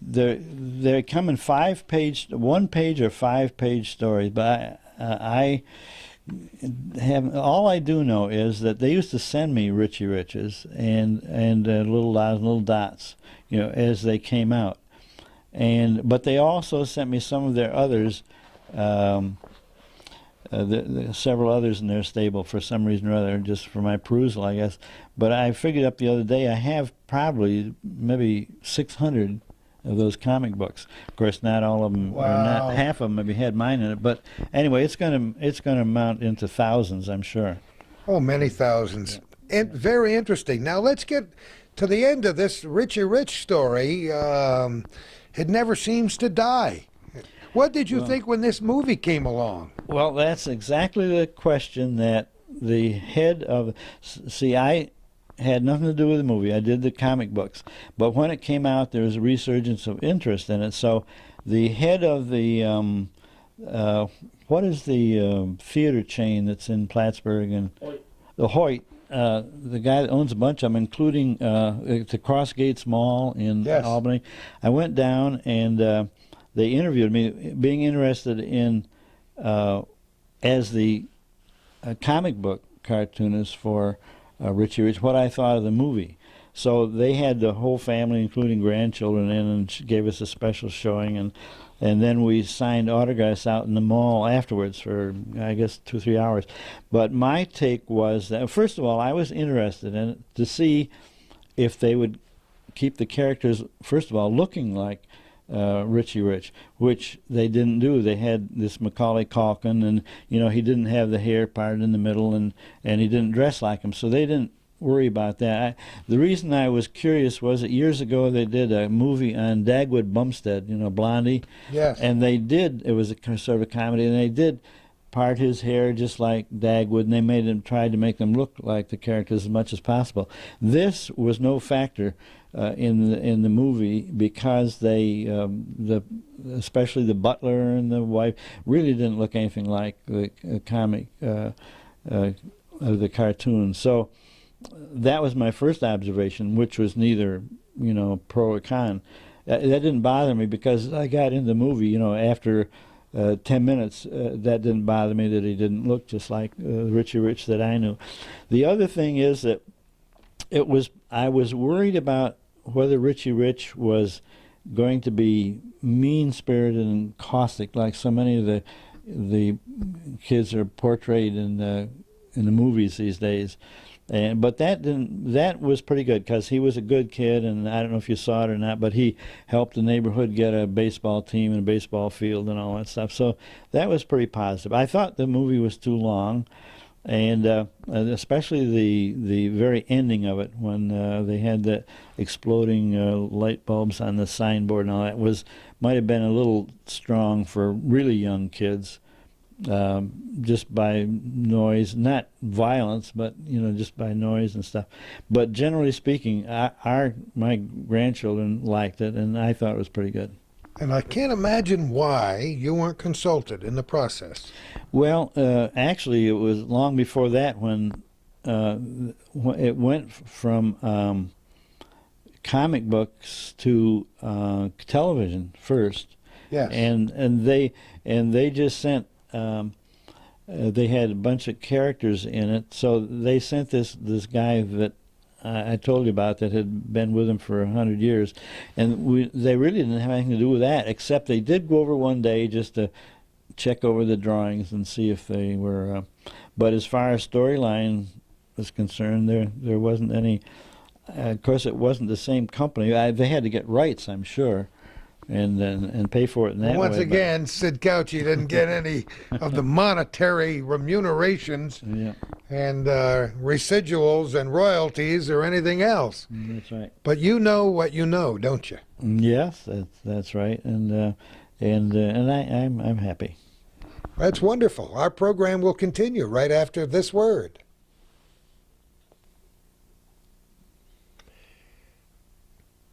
they come in 5-page, 1-page or 5-page stories, but I have, all I do know is that they used to send me Richie Riches and Little Lots, Little Dots, as they came out, but they also sent me some of their others. Several others in their stable for some reason or other, just for my perusal, I guess. But I figured up the other day I have probably maybe 600 of those comic books. Of course, not all of them, or not half of them maybe had mine in it. But anyway, it's going to amount into thousands, I'm sure. Oh, many thousands. And very interesting. Now let's get to the end of this Richie Rich story. It never seems to die. What did you think when this movie came along? Well, that's exactly the question that the head of... See, I had nothing to do with the movie. I did the comic books. But when it came out, there was a resurgence of interest in it. So the head of the... what is the theater chain that's in Plattsburgh? And the Hoyt. the guy that owns a bunch of them, including the Crossgates Mall in Yes. Albany. I went down and they interviewed me, being interested in as the comic book cartoonist for Richie Rich, what I thought of the movie. So they had the whole family, including grandchildren, in and gave us a special showing, and then we signed autographs out in the mall afterwards for, I guess, 2 or 3 hours. But my take was that, first of all, I was interested in it to see if they would keep the characters, first of all, looking like Richie Rich, which they didn't do. They had this Macaulay Culkin, and he didn't have the hair parted in the middle, and he didn't dress like him, so they didn't worry about that. The reason I was curious was that years ago they did a movie on Dagwood Bumstead, Blondie. Yes. And it was a sort of a comedy, and they did part his hair just like Dagwood, and they tried to make them look like the characters as much as possible. This was no factor in the movie because they, especially the butler and the wife, really didn't look anything like the comic of the cartoon. So that was my first observation, which was neither, pro or con. That didn't bother me because I got in the movie, after 10 minutes, that didn't bother me that he didn't look just like Richie Rich that I knew. The other thing is that I was worried about whether Richie Rich was going to be mean-spirited and caustic like so many of the kids are portrayed in the movies these days. But that was pretty good because he was a good kid, and I don't know if you saw it or not, but he helped the neighborhood get a baseball team and a baseball field and all that stuff. So that was pretty positive. I thought the movie was too long, and especially the very ending of it when they had the exploding light bulbs on the signboard and all that might have been a little strong for really young kids. Just by noise, not violence, but just by noise and stuff. But generally speaking, my grandchildren liked it, and I thought it was pretty good. And I can't imagine why you weren't consulted in the process. Well, actually, it was long before that when it went from comic books to television first. Yes. And they just sent. They had a bunch of characters in it, so they sent this guy that I told you about that had been with them for 100 years, and they really didn't have anything to do with that, except they did go over one day just to check over the drawings and see if they were. But as far as storyline was concerned, there wasn't any. Of course, it wasn't the same company. They had to get rights, I'm sure. And pay for it in that way. Once again, Sid Couchey didn't get any of the monetary remunerations and residuals and royalties or anything else. That's right. But you know what you know, don't you? Yes, that's right. And I'm happy. That's wonderful. Our program will continue right after this word.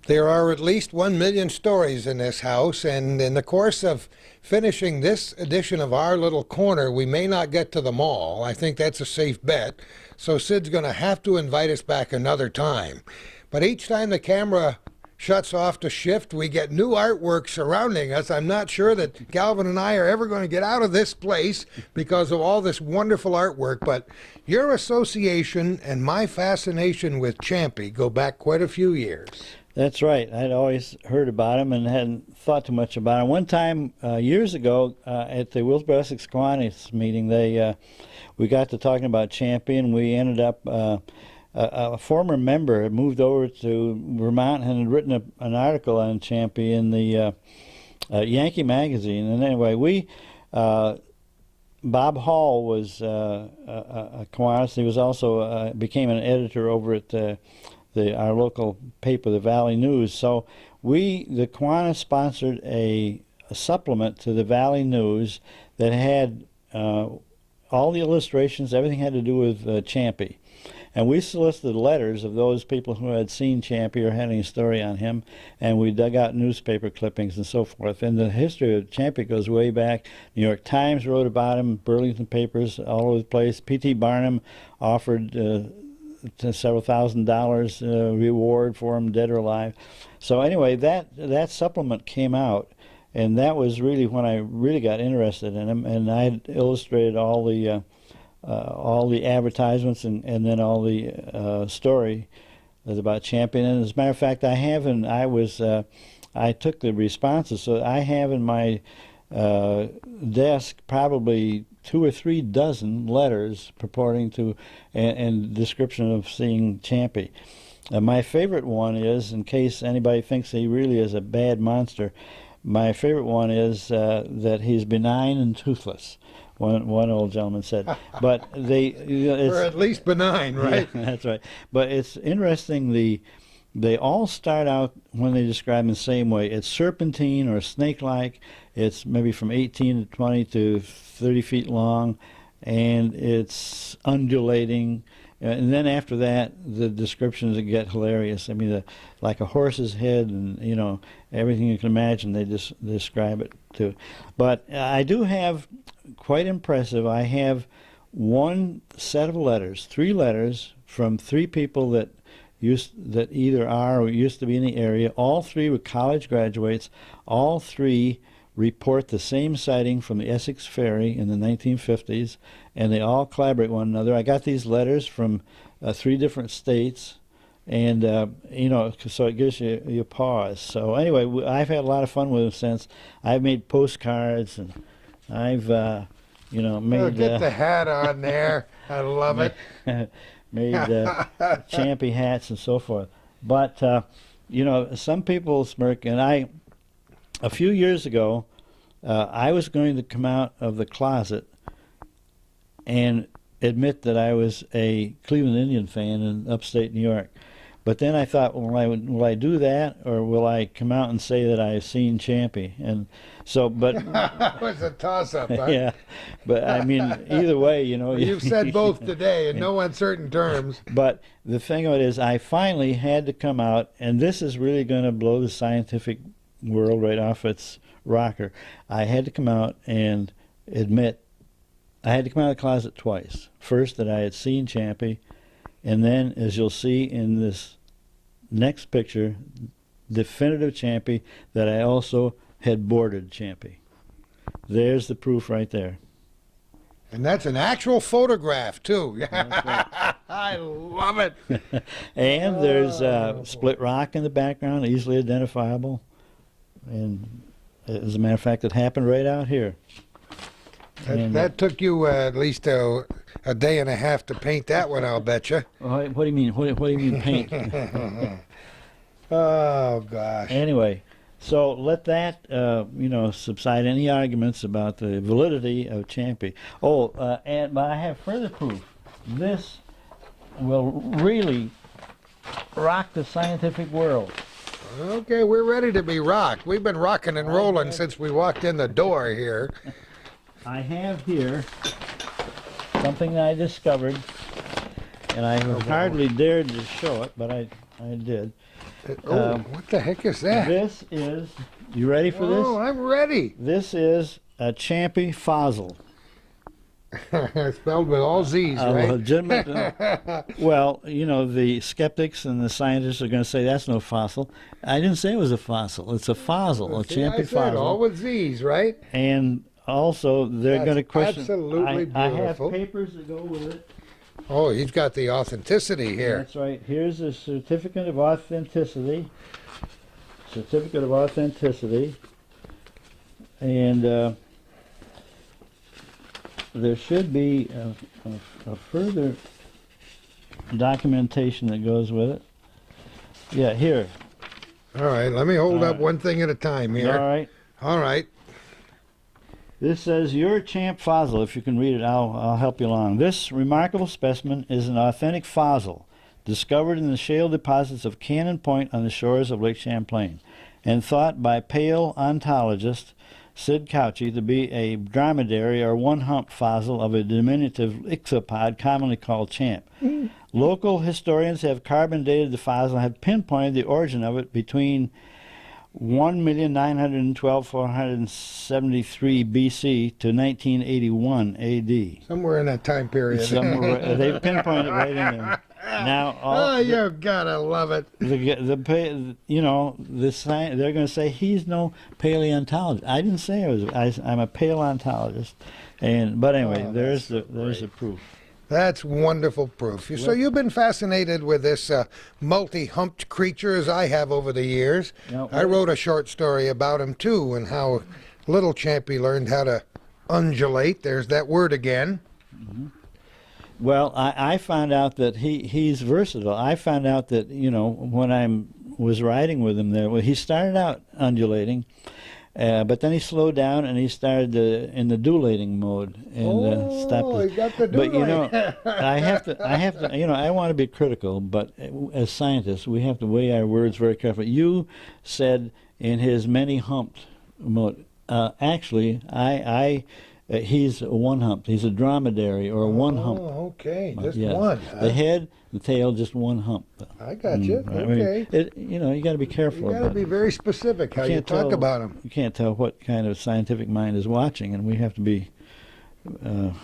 There are at least 1 million stories in this house, and in the course of finishing this edition of Our Little Corner, we may not get to them all. I think that's a safe bet. So Sid's going to have to invite us back another time. But each time the camera shuts off to shift, we get new artwork surrounding us. I'm not sure that Galvin and I are ever going to get out of this place because of all this wonderful artwork, but your association and my fascination with Champy go back quite a few years. That's right. I'd always heard about him and hadn't thought too much about him. One time, years ago, at the Willsboro Essex Kiwanis meeting, we got to talking about Champy, and we ended up, a former member had moved over to Vermont and had written an article on Champy in the Yankee magazine. And anyway, Bob Hall was a Kiwanis. He was also became an editor over at our local paper, the Valley News. So the Kiwanis sponsored a supplement to the Valley News that had all the illustrations, everything had to do with Champy. And we solicited letters of those people who had seen Champy or had any story on him, and we dug out newspaper clippings and so forth. And the history of Champy goes way back. New York Times wrote about him, Burlington papers all over the place. P.T. Barnum offered several $1,000s reward for them, dead or alive. So anyway, that supplement came out, and that was really when I really got interested in him. And I had illustrated all the advertisements and then all the story that's about Champion. And as a matter of fact, I took the responses, so I have in my desk probably 2 or 3 dozen letters purporting to and description of seeing Champy. My favorite one is, in case anybody thinks he really is a bad monster, my favorite one is that he's benign and toothless. One old gentleman said, but or at least benign, right? Yeah, that's right. But it's interesting. They all start out when they describe him the same way. It's serpentine or snake-like. It's maybe from 18 to 20 to 30 feet long, and it's undulating. And then after that, the descriptions get hilarious. I mean, like a horse's head, and everything you can imagine. They just describe it too. But I do have quite impressive. I have one set of letters, 3 letters from 3 people that either are or used to be in the area. All 3 were college graduates. All 3 report the same sighting from the Essex ferry in the 1950s, and they all collaborate with one another. I got these letters from 3 different states, and so it gives you pause. So anyway, I've had a lot of fun with them since. I've made postcards, and I've made. Get the hat on there. I love it. Made Champy hats and so forth. But some people smirk, and a few years ago, I was going to come out of the closet and admit that I was a Cleveland Indian fan in upstate New York. But then I thought, will I do that, or will I come out and say that I've seen Champy? And so, but it was a toss-up, huh? Yeah, but I mean, either way, You've said both today in no uncertain terms. But the thing of it is, I finally had to come out, and this is really going to blow the scientific world right off its rocker. I had to come out and admit, I had to come out of the closet twice. First, that I had seen Champy, and then, as you'll see in this next picture, definitive Champy, that I also had boarded Champy. There's the proof right there. And that's an actual photograph, too. Right. I love it. And there's split rock in the background, easily identifiable. And as a matter of fact, it happened right out here. That took you at least a day and a half to paint that one, I'll bet you. What do you mean? What do you mean paint? Oh, gosh. Anyway, so let that subside any arguments about the validity of Champy. But I have further proof. This will really rock the scientific world. Okay, we're ready to be rocked. We've been rocking and rolling since we walked in the door here. I have here something that I discovered, and I hardly dared to show it, but I did. What the heck is that? This is, you ready for this? Oh, I'm ready. This is a Champy fossil. Spelled with all Z's, right? Legitimate. Well, the skeptics and the scientists are going to say that's no fossil. I didn't say it was a fossil. It's a fossil, a Champy fossil. All with Z's, right? And also, they're going to question. Absolutely beautiful. I have papers that go with it. Oh, he's got the authenticity here. That's right. Here's a certificate of authenticity. Certificate of authenticity. And there should be a further documentation that goes with it. Yeah, here. All right, let me hold up one thing at a time here. All right. All right. This says, "Your Champ fossil." If you can read it, I'll help you along. This remarkable specimen is an authentic fossil discovered in the shale deposits of Cannon Point on the shores of Lake Champlain, and thought by paleontologist Sid Couchey to be a dromedary or one-hump fossil of a diminutive ichthyopods commonly called champ. Local historians have carbon dated the fossil and have pinpointed the origin of it between 1,912,473 BC to 1981 AD. Somewhere in that time period. Somewhere, they've pinpointed it right in there. Now, Oh, you gotta love it. They're going to say he's no paleontologist. I didn't say I'm a paleontologist, but anyway, there's the proof. That's wonderful proof. So you've been fascinated with this multi-humped creature as I have over the years. I wrote a short story about him too, and how little Champy learned how to undulate. There's that word again. Mm-hmm. Well, I found out that he's versatile. I found out that, when I was riding with him there, he started out undulating, but then he slowed down and he started in the dulating mode and stopped. He got the dulating. But I have to. I want to be critical, but as scientists, we have to weigh our words very carefully. You said in his many humped mode. Actually, he's a one-humped. He's a dromedary or a one-hump. Oh, okay, just yes. one. Huh? The head, the tail, just one hump. I got you. Okay. You got to be careful. You got to be very specific how you talk about him. You can't tell what kind of scientific mind is watching, and we have to be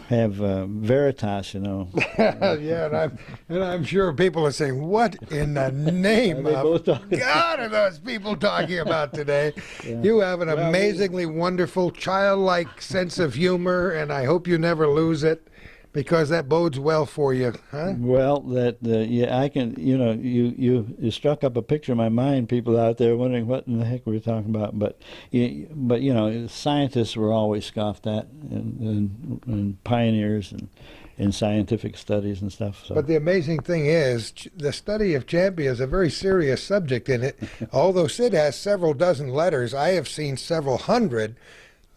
have veritas, Yeah, and I'm sure people are saying, "What in the name of God are those people talking about today?" Yeah. You have an amazingly wonderful, childlike sense of humor, and I hope you never lose it, because that bodes well for you, huh? Well, I can. You struck up a picture in my mind. People out there wondering what in the heck we were talking about, but scientists were always scoffed at, and pioneers in scientific studies and stuff. So. But the amazing thing is, the study of Champy is a very serious subject in it. Although Sid has several dozen letters, I have seen several hundred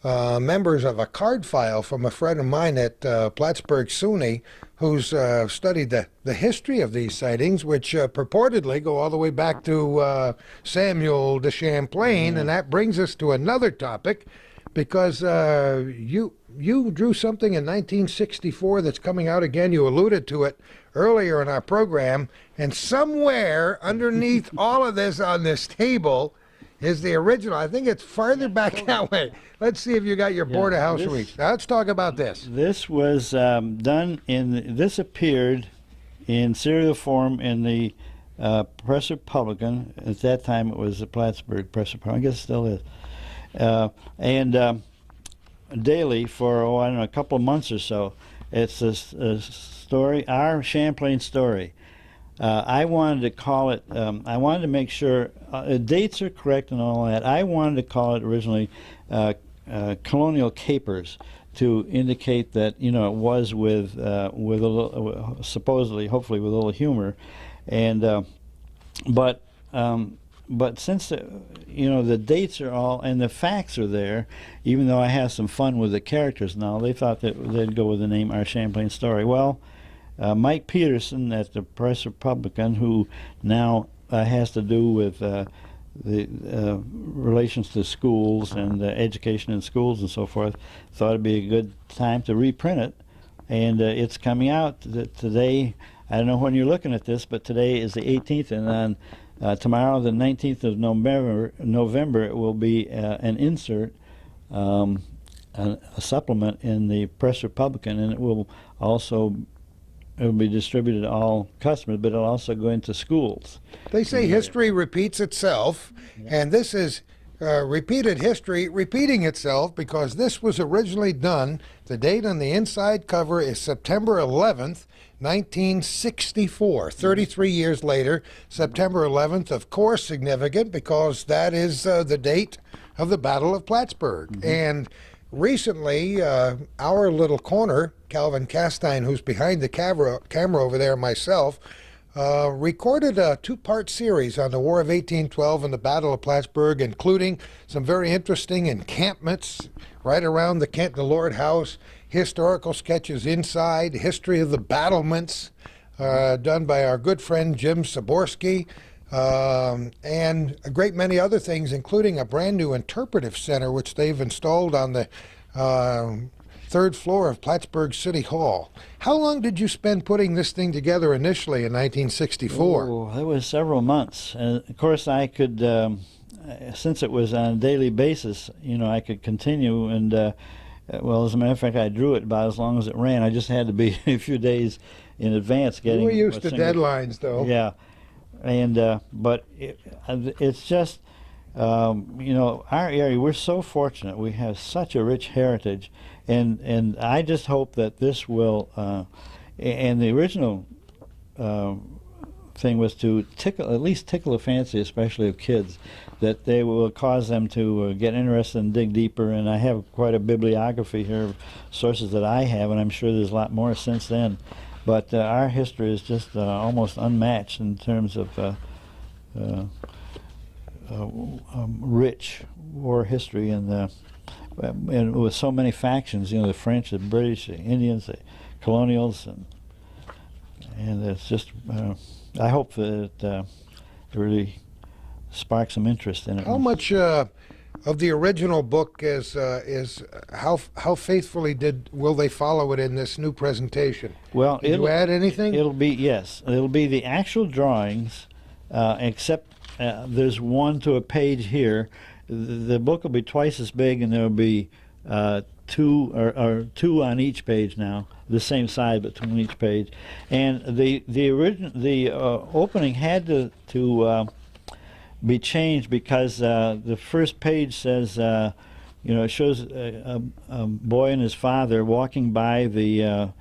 members of a card file from a friend of mine at Plattsburgh SUNY, who's studied the history of these sightings, which purportedly go all the way back to Samuel de Champlain. And that brings us to another topic, because you drew something in 1964 that's coming out again. You alluded to it earlier in our program, and somewhere underneath all of this on this table is the original. I think it's farther back that way. Let's see if you got your border house reached. Now, let's talk about this. This was this appeared in serial form in the Press Republican. At that time, it was the Plattsburgh Press Republican. I guess it still is. And daily for, a couple of months or so. It's a story, our Champlain story. I wanted to call it, I wanted to make sure dates are correct and all that. I wanted to call it originally Colonial Capers, to indicate that, it was with a little, supposedly, hopefully with a little humor. And but since the dates are all, and the facts are there, even though I have some fun with the characters now, they thought that they'd go with the name Our Champlain Story. Well, Mike Peterson at the Press Republican, who now has to do with the relations to schools and education in schools and so forth, thought it'd be a good time to reprint it. And it's coming out today. I don't know when you're looking at this, but today is the 18th, and on tomorrow, the 19th of November, it will be an insert, a supplement in the Press Republican, and it will be distributed to all customers, but it'll also go into schools. They say history repeats itself, and this is repeated history repeating itself, because this was originally done. The date on the inside cover is September 11th, 1964. 33 years later, September 11th, of course, significant because that is the date of the Battle of Plattsburgh. Mm-hmm. And recently, our little corner, Calvin Castine, who's behind the camera over there, myself, recorded a two-part series on the War of 1812 and the Battle of Plattsburgh, including some very interesting encampments right around the Kent Lord House, historical sketches inside, history of the battlements, done by our good friend Jim Saborski, and a great many other things, including a brand new interpretive center which they've installed on the third floor of Plattsburgh City Hall. How long did you spend putting this thing together initially in 1964? Oh, it was several months. Of course, I could, since it was on a daily basis, I could continue, and well, as a matter of fact, I drew it about as long as it ran. I just had to be a few days in advance getting. You were used a to single- deadlines, though. Yeah, and but it's just our area. We're so fortunate. We have such a rich heritage, and I just hope that this will. And the original thing was to at least tickle the fancy, especially of kids, that they will cause them to get interested and dig deeper. And I have quite a bibliography here of sources that I have, and I'm sure there's a lot more since then. But our history is just almost unmatched in terms of rich war history, and with so many factions. The French, the British, the Indians, the colonials, and it's just. I hope that it really sparks some interest in it. How much of the original book is how faithfully will they follow it in this new presentation? Well, did you add anything? It'll be the actual drawings, except there's one to a page here. The book will be twice as big, and there'll be two on each page now, the same size but two on each page. And the opening had to be changed because the first page says, it shows a boy and his father walking by the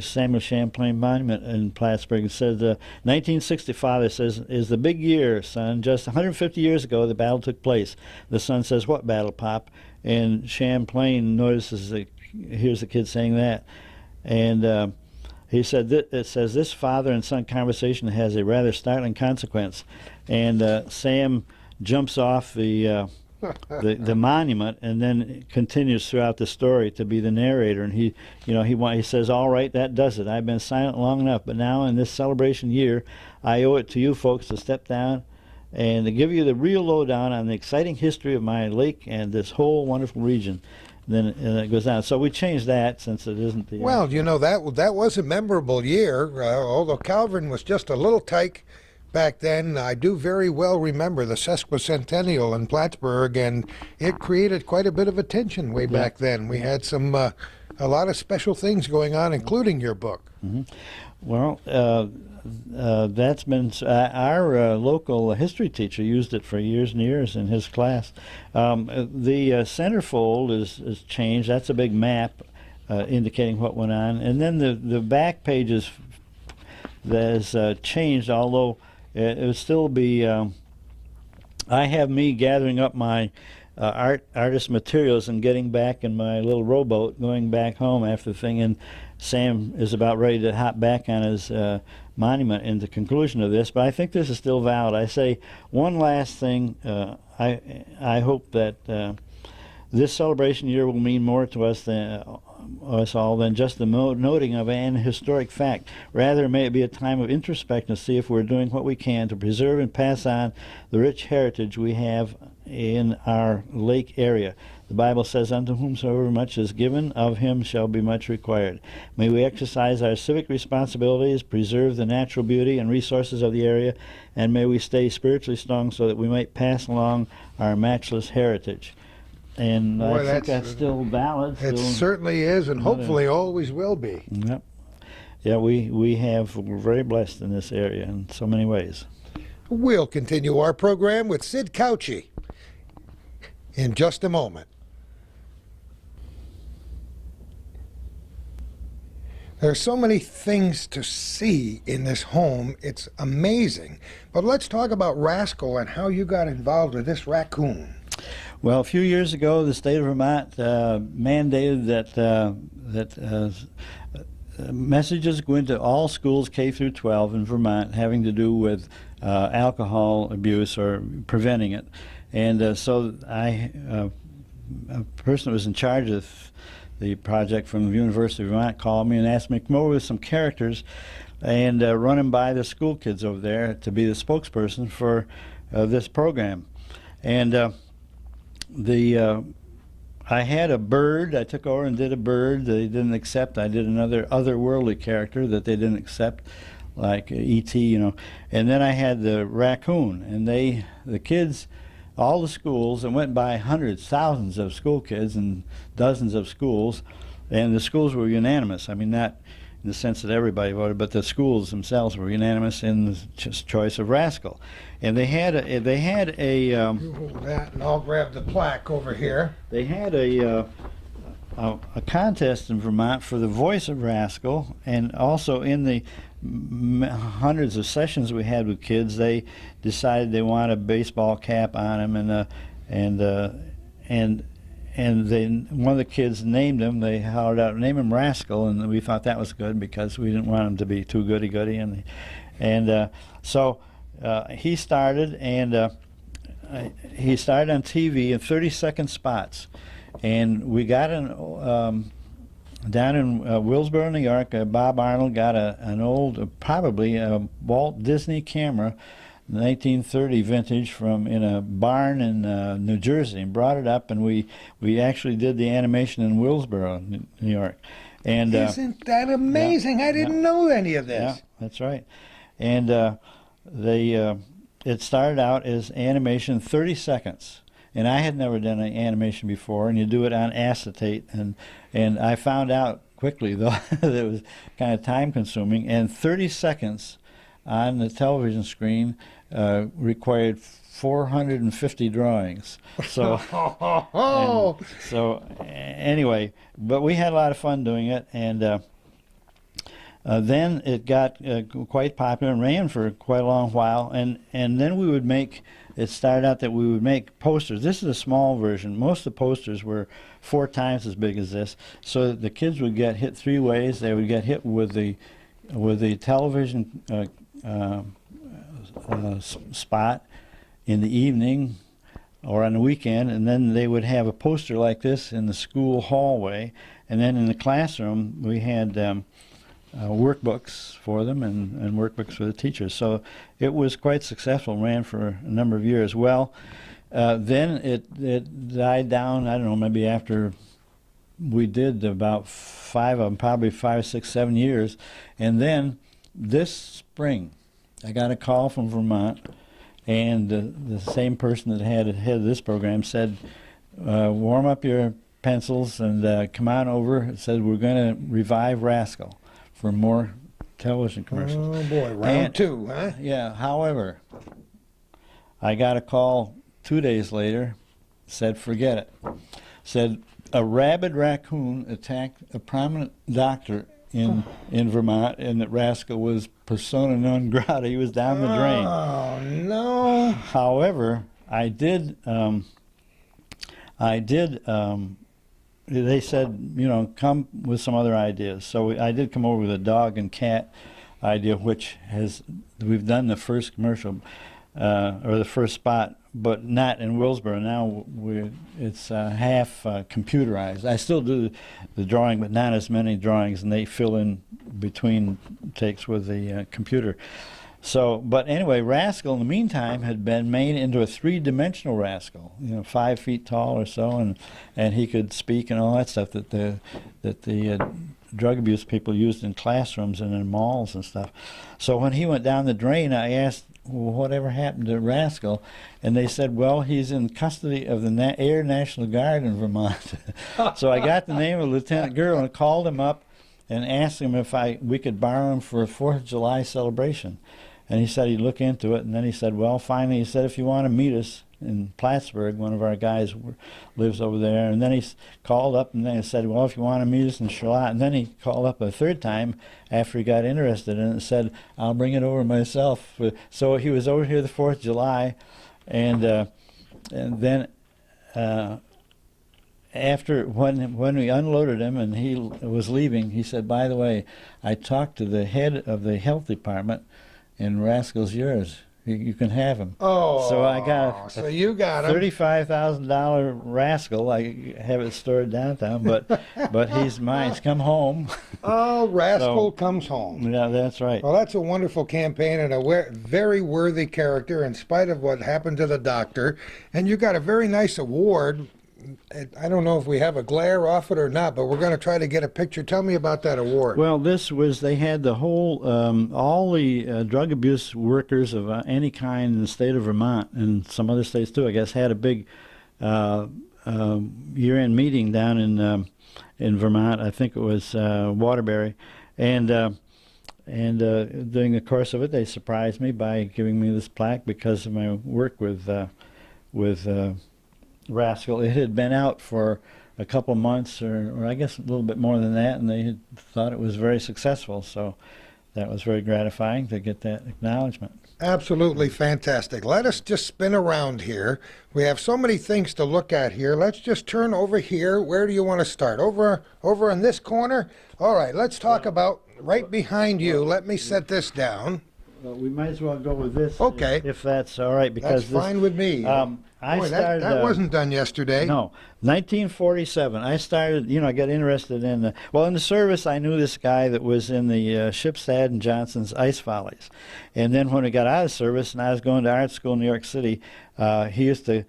Samuel Champlain Monument in Plattsburgh. It says, 1965, it says, is the big year, son. Just 150 years ago, the battle took place. The son says, what battle, Pop? And Champlain notices, here's the kid saying that. And he said, it says, this father and son conversation has a rather startling consequence. And Sam jumps off the monument and then continues throughout the story to be the narrator. And he says, all right, that does it. I've been silent long enough, but now in this celebration year, I owe it to you folks to step down and to give you the real lowdown on the exciting history of my lake and this whole wonderful region. Then it goes down. So we changed that since it isn't the... Well, that was a memorable year, although Calvin was just a little tyke back then. I do very well remember the sesquicentennial in Plattsburgh, and it created quite a bit of attention way back then. We had a lot of special things going on, including your book. Mm-hmm. Well, that's been our local history teacher used it for years and years in his class. The centerfold is changed. That's a big map indicating what went on, and then the back pages that's changed, although it would still be. I have me gathering up my artist materials and getting back in my little rowboat, going back home after the thing, and Sam is about ready to hop back on his monument in the conclusion of this, but I think this is still valid. I say one last thing. I hope that this celebration year will mean more to us all than just the noting of an historic fact. Rather, may it be a time of introspection to see if we're doing what we can to preserve and pass on the rich heritage we have in our lake area. The Bible says, unto whomsoever much is given, of him shall be much required. May we exercise our civic responsibilities, preserve the natural beauty and resources of the area, and may we stay spiritually strong so that we might pass along our matchless heritage. And Boy, I think that's still valid. It certainly is, and hopefully always will be. Yep. Yeah, we're very blessed in this area in so many ways. We'll continue our program with Sid Couchey in just a moment. There are so many things to see in this home. It's amazing. But let's talk about Rascal and how you got involved with this raccoon. Well, a few years ago, the state of Vermont mandated that messages go into all schools K through 12 in Vermont having to do with alcohol abuse or preventing it. And so a person who was in charge of the project from the University of Vermont called me and asked me to come over with some characters and run them by the school kids over there to be the spokesperson for this program. And I had a bird. I took over and did a bird. They didn't accept. I did another otherworldly character that they didn't accept, like E.T., And then I had the raccoon, and the kids all the schools, and went by hundreds, thousands of school kids and dozens of schools, and the schools were unanimous. I mean, not in the sense that everybody voted, but the schools themselves were unanimous in the choice of Rascal. And they had a You hold that, and I'll grab the plaque over here. they had a contest in Vermont for the voice of Rascal, and also in the hundreds of sessions we had with kids, they decided they wanted a baseball cap on him, and then one of the kids named him. They hollered out, "Name him Rascal," and we thought that was good because we didn't want him to be too goody-goody, so he started, and he started on TV in 30-second spots. And we got down in Willsboro, New York, Bob Arnold got an old, probably a Walt Disney camera, 1930 vintage, in a barn in New Jersey, and brought it up, and we actually did the animation in Willsboro, New York. And isn't that amazing? I didn't know any of this. Yeah, that's right. And it started out as animation 30 seconds. And I had never done an animation before, and you do it on acetate, and I found out quickly, though, that it was kind of time-consuming, and 30 seconds on the television screen required 450 drawings. So, anyway, but we had a lot of fun doing it, and then it got quite popular and ran for quite a long while, and then we would make. It started out that we would make posters. This is a small version. Most of the posters were 4 times as big as this. So the kids would get hit 3 ways. They would get hit with the television spot in the evening or on the weekend, and then they would have a poster like this in the school hallway. And then in the classroom, we had workbooks for them and workbooks for the teachers. So it was quite successful, ran for a number of years. Well, then it died down, I don't know, maybe after we did about 5 of them, probably 5, 6, 7 years. And then this spring, I got a call from Vermont, and the same person that had head this program said, warm up your pencils and come on over. It said, we're going to revive Rascal for more television commercials. Oh boy, round 2, huh? Yeah, however, I got a call 2 days later, said forget it. Said a rabid raccoon attacked a prominent doctor in Vermont, and that Rascal was persona non grata. He was down the drain. Oh no. However, they said, come with some other ideas. So I did come over with a dog and cat idea, which we've done the first commercial, or the first spot, but not in Willsboro. Now it's half computerized. I still do the drawing, but not as many drawings, and they fill in between takes with the computer. So, but anyway, Rascal in the meantime had been made into a 3-dimensional Rascal, 5 feet tall or so, and he could speak and all that stuff that the drug abuse people used in classrooms and in malls and stuff. So when he went down the drain, I asked, well, whatever happened to Rascal? And they said, well, he's in custody of the Air National Guard in Vermont. So I got the name of Lieutenant Girl and called him up and asked him if we could borrow him for a 4th of July celebration. And he said he'd look into it, and then he said, well, finally, he said, if you want to meet us in Plattsburgh, one of our guys lives over there. And then he called up, and then he said, well, if you want to meet us in Charlotte. And then he called up a 3rd time after he got interested in it and said, I'll bring it over myself. So he was over here the 4th of July, and then after when we unloaded him and he was leaving, he said, by the way, I talked to the head of the health department, and Rascal's yours. You can have him. Oh, so I got so you got him. $35,000 Rascal. I have it stored downtown, but he's mine. He's come home. Oh, Rascal comes home. Yeah, that's right. Well, that's a wonderful campaign and a very worthy character in spite of what happened to the doctor. And you got a very nice award I don't know if we have a glare off it or not, but we're going to try to get a picture. Tell me about that award. Well, they had the whole, all the drug abuse workers of any kind in the state of Vermont, and some other states too, I guess, had a big year-end meeting down in Vermont. I think it was Waterbury. And during the course of it, they surprised me by giving me this plaque because of my work with Rascal. It had been out for a couple months, or I guess a little bit more than that, and they had thought it was very successful. So that was very gratifying to get that acknowledgement. Absolutely fantastic. Let us just spin around here. We have so many things to look at here. Let's just turn over here. Where do you want to start? Over in this corner? All right, let's talk about right behind you. Let me set this down. Well, we might as well go with this, okay, if that's all right. Because that's fine with me. I started. That wasn't done yesterday. No, 1947. I started. I got interested in in the service. I knew this guy that was in the Shipstad and Johnson's ice volleys, and then when I got out of service and I was going to art school in New York City, he used to.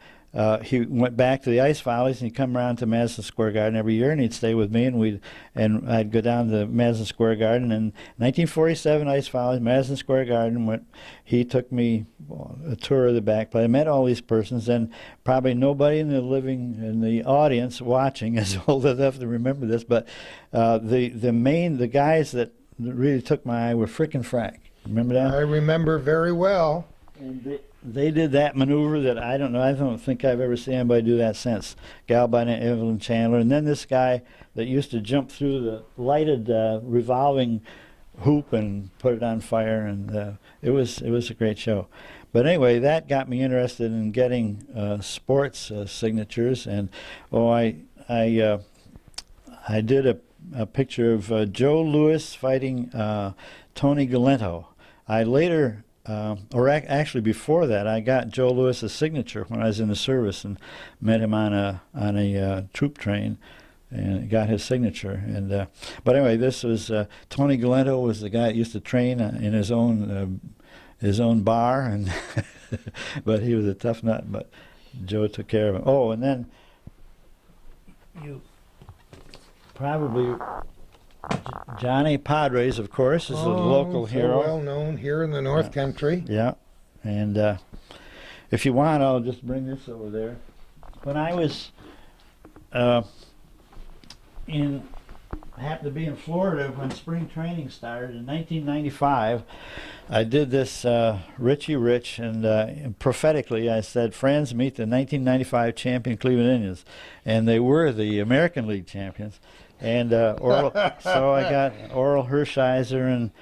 He went back to the ice volleys, and he'd come around to Madison Square Garden every year, and he'd stay with me, and I'd go down to Madison Square Garden. And 1947 ice volleys, Madison Square Garden. He took me a tour of the back play. I met all these persons, and probably nobody in the audience watching is old enough to remember this, but the guys that really took my eye were Frick and Frack. Remember that? I remember very well. And they did that maneuver that I don't know. I don't think I've ever seen anybody do that since. Galbine and Evelyn Chandler. And then this guy that used to jump through the lighted revolving hoop and put it on fire. And it was a great show. But anyway, that got me interested in getting sports signatures. And I did a picture of Joe Louis fighting Tony Galento. I later... actually before that, I got Joe Lewis's signature when I was in the service and met him on a troop train and got his signature. And but anyway, this was Tony Galento was the guy that used to train in his own bar, and but he was a tough nut. But Joe took care of him. Oh, and then you probably. Johnny Padres, of course, is a local hero. Well known here in the North Country. Yeah, and if you want, I'll just bring this over there. When I was happened to be in Florida when spring training started in 1995, I did this Richie Rich, and prophetically I said, "Friends, meet the 1995 champion Cleveland Indians," and they were the American League champions. And so I got Oral Hershiser and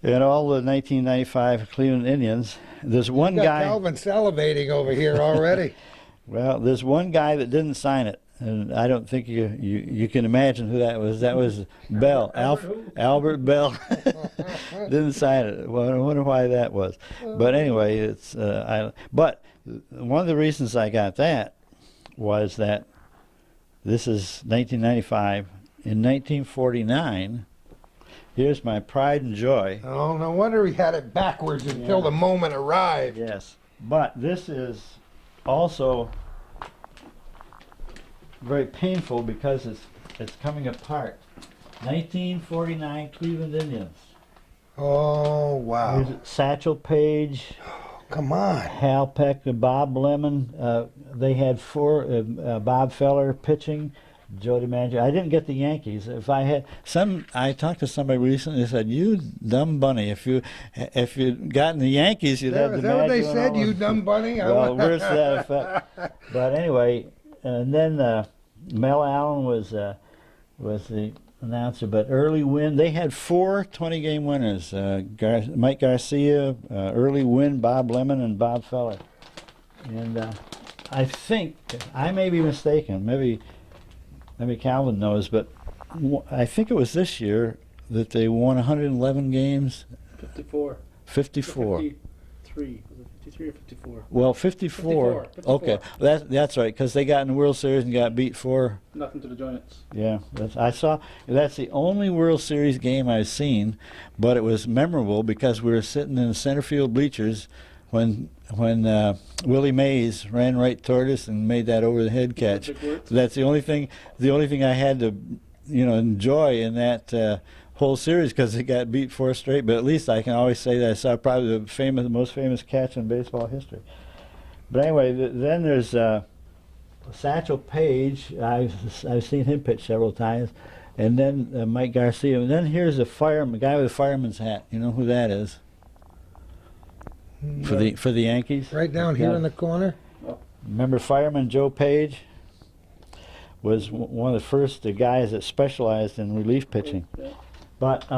all the 1995 Cleveland Indians. There's one guy. Calvin salivating over here already. Well, there's one guy that didn't sign it, and I don't think you can imagine who that was. That was Bell, Albert Bell. Didn't sign it. Well, I wonder why that was. But anyway, it's But one of the reasons I got that was that. This is 1995. In 1949, here's my pride and joy. Oh, no wonder he had it backwards until the moment arrived. Yes, but this is also very painful because it's coming apart. 1949 Cleveland Indians. Oh, wow. Here's Satchel Paige. Come on. Hal Peck, Bob Lemon. They had four. Bob Feller pitching. Joe DiMaggio. I didn't get the Yankees. If I had I talked to somebody recently. They said, "You dumb bunny. If you'd gotten the Yankees, you'd have DiMaggio." Is that what they said? You dumb bunny. Well, worse to that effect. But anyway, and then Mel Allen was the announcer, but Early Wynn, they had 4 20-game winners. Mike Garcia, Early Wynn, Bob Lemon, and Bob Feller. And I think, I may be mistaken, maybe Calvin knows, but I think it was this year that they won 111 games. 54. 54. 53. Was it 53 or 54? Well, 54. 54. Okay, that's right, because they got in the World Series and got beat 4. Nothing to the Giants. Yeah, that's the only World Series game I've seen, but it was memorable because we were sitting in the center field bleachers when Willie Mays ran right toward us and made that over the head catch. That's the only thing I had to enjoy in that whole series, because it got beat 4 straight. But at least I can always say that I saw probably the most famous catch in baseball history. But anyway, then there's Satchel Paige. I've seen him pitch several times, and then Mike Garcia. And then here's a guy with a fireman's hat. You know who that is? For the Yankees. Right down here in the corner. Remember Fireman Joe Page? Was one of the first guys that specialized in relief pitching. But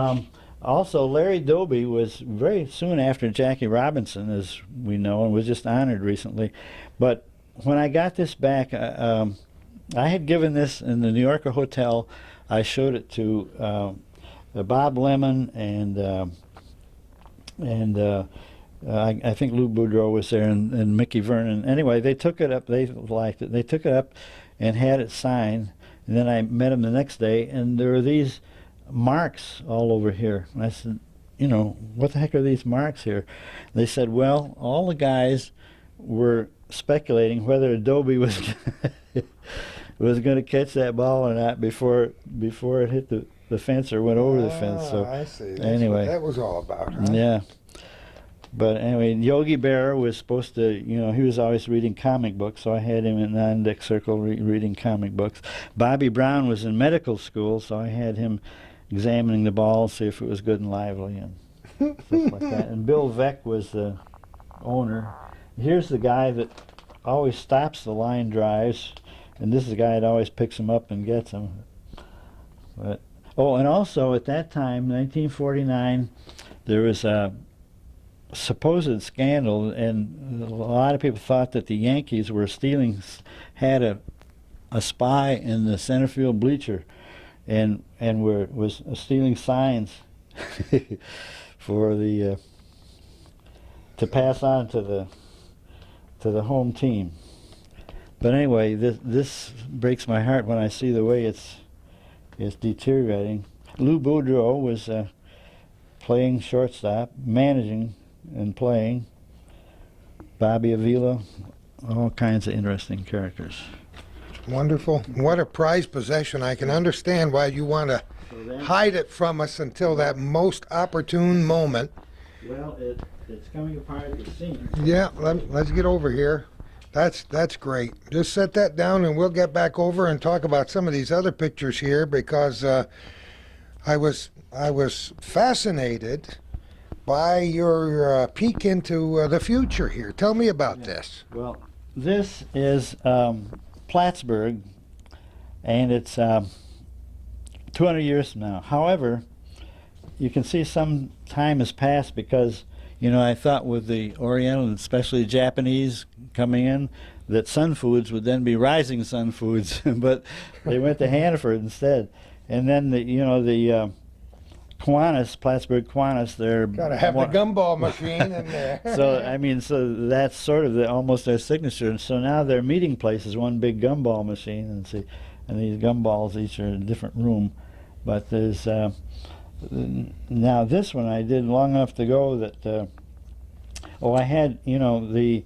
also Larry Doby was very soon after Jackie Robinson, as we know, and was just honored recently. But when I got this back, I had given this in the New Yorker Hotel. I showed it to Bob Lemon and I think Lou Boudreau was there, and Mickey Vernon. Anyway, they took it up. They liked it. They took it up and had it signed. And then I met him the next day, and there were these marks all over here. And I said, what the heck are these marks here? They said, well, all the guys were speculating whether Adobe was was going to catch that ball or not before it hit the fence or went over the fence. So I see. That's anyway, what that was all about, huh? Yeah. But anyway, Yogi Berra was supposed to, he was always reading comic books, so I had him in the on-deck circle reading comic books. Bobby Brown was in medical school, so I had him examining the ball, see if it was good and lively and stuff like that. And Bill Veck was the owner. Here's the guy that always stops the line drives, and this is the guy that always picks them up and gets them. But, and also at that time, 1949, there was a supposed scandal, and a lot of people thought that the Yankees were had a spy in the center field bleacher, and was stealing signs for the to pass on to the home team. But anyway, this breaks my heart when I see the way it's deteriorating. Lou Boudreau was playing shortstop, managing and playing. Bobby Avila, all kinds of interesting characters. Wonderful. What a prized possession. I can understand why you want to hide it from us until that most opportune moment. Well, it's coming apart at the seams. Yeah, let's get over here. That's great. Just set that down and we'll get back over and talk about some of these other pictures here, because I was fascinated by your peek into the future here. Tell me about this. Well, this is Plattsburgh, and it's 200 years from now. However, you can see some time has passed, because I thought with the Oriental and especially Japanese coming in, that Sun Foods would then be Rising Sun Foods, but they went to Hannaford instead. And then the Kiwanis, Plattsburgh Kiwanis, they're Gotta have the gumball machine in there. so that's sort of almost their signature. And so now their meeting place is one big gumball machine, and these gumballs each are in a different room. But there's now this one I did long enough to go that I had the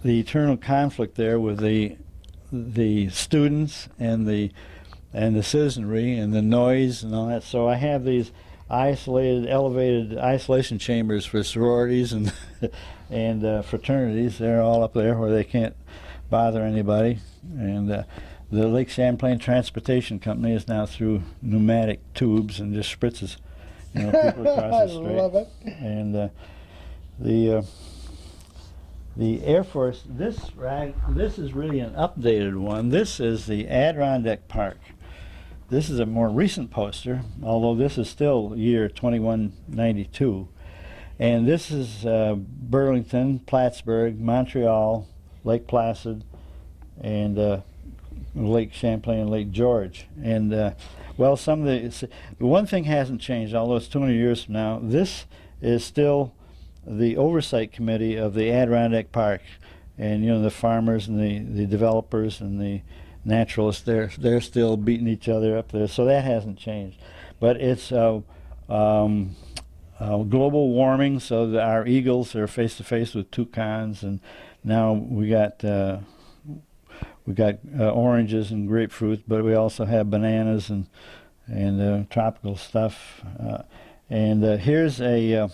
eternal conflict there with the students and the citizenry and the noise and all that. So I have these elevated isolation chambers for sororities and and fraternities. They're all up there where they can't bother anybody. And the Lake Champlain Transportation Company is now through pneumatic tubes and just spritzes people across the street. I love it. And the Air Force, this is really an updated one. This is the Adirondack Park. This is a more recent poster, although this is still year 2192. And this is Burlington, Plattsburgh, Montreal, Lake Placid, and Lake Champlain and Lake George. And the one thing hasn't changed, although it's 200 years from now. This is still the oversight committee of the Adirondack Park, and the farmers and the developers and the naturalists, they're still beating each other up there, so that hasn't changed. But it's global warming, so that our eagles are face to face with toucans, and now we got oranges and grapefruit, but we also have bananas and tropical stuff. Here's a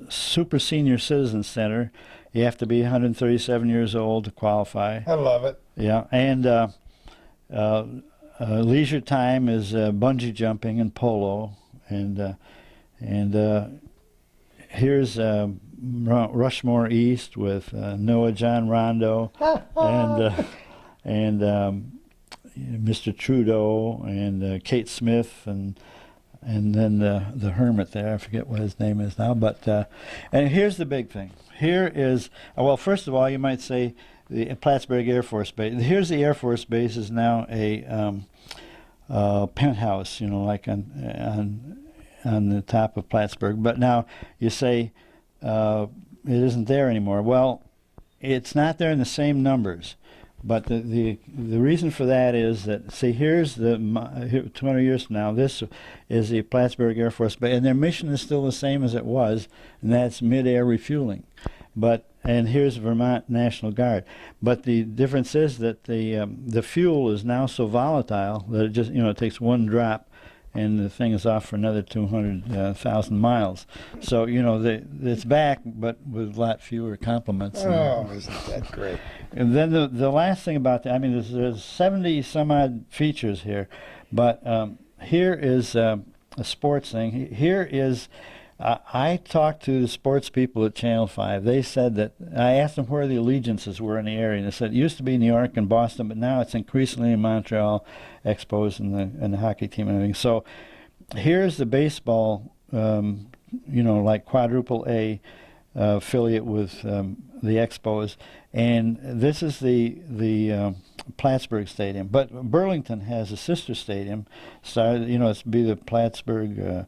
super senior citizen center. You have to be 137 years old to qualify. I love it. Yeah, and leisure time is bungee jumping and polo, and here's Rushmore East with Noah John Rondo and Mr. Trudeau and Kate Smith and then the hermit there. I forget what his name is now, but and here's the big thing. Here is well, first of all, you might say the Plattsburgh Air Force Base. Here's the Air Force Base is now a penthouse, like on the top of Plattsburgh. But now you say it isn't there anymore. Well, it's not there in the same numbers. But the reason for that is that, see, here's the 200 years from now, this is the Plattsburgh Air Force Base, and their mission is still the same as it was, and that's mid-air refueling. And here's Vermont National Guard. But the difference is that the fuel is now so volatile that it just, it takes one drop, and the thing is off for another 200,000 miles. So, it's back, but with a lot fewer complements. Oh, isn't that great? And then the last thing about that, there's 70 some odd features here, but here is a sports thing. Here is, I talked to the sports people at Channel 5. They said that, I asked them where the allegiances were in the area, and they said it used to be New York and Boston, but now it's increasingly in Montreal, Expos and the hockey team and everything. So here's the baseball, like quadruple A affiliate with the Expos, and this is the Plattsburgh Stadium. But Burlington has a sister stadium. It's be the Plattsburgh,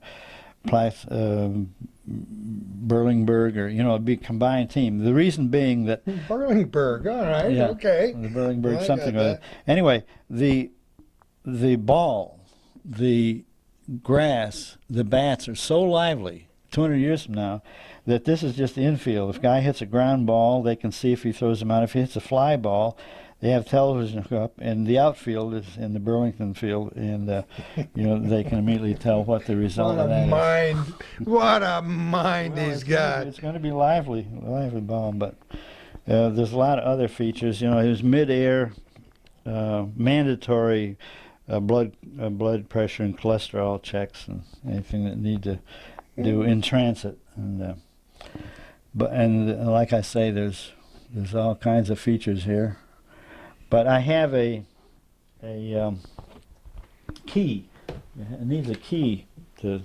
Burlingburg, or it'd be a combined team. The reason being that Burlingburg, all right, yeah, okay. The Burlingburg, I something got like that. Anyway, the ball, the grass, the bats are so lively 200 years from now that this is just the infield. If a guy hits a ground ball, they can see if he throws them out. If he hits a fly ball, they have television hooked up, and the outfield is in the Burlington field, and they can immediately tell what the result of that is. What a mind he's got! It's going to be lively ball, but there's a lot of other features. His mid-air mandatory blood pressure and cholesterol checks and anything that need to do in transit, and like I say, there's all kinds of features here. But I have a key. It needs a key to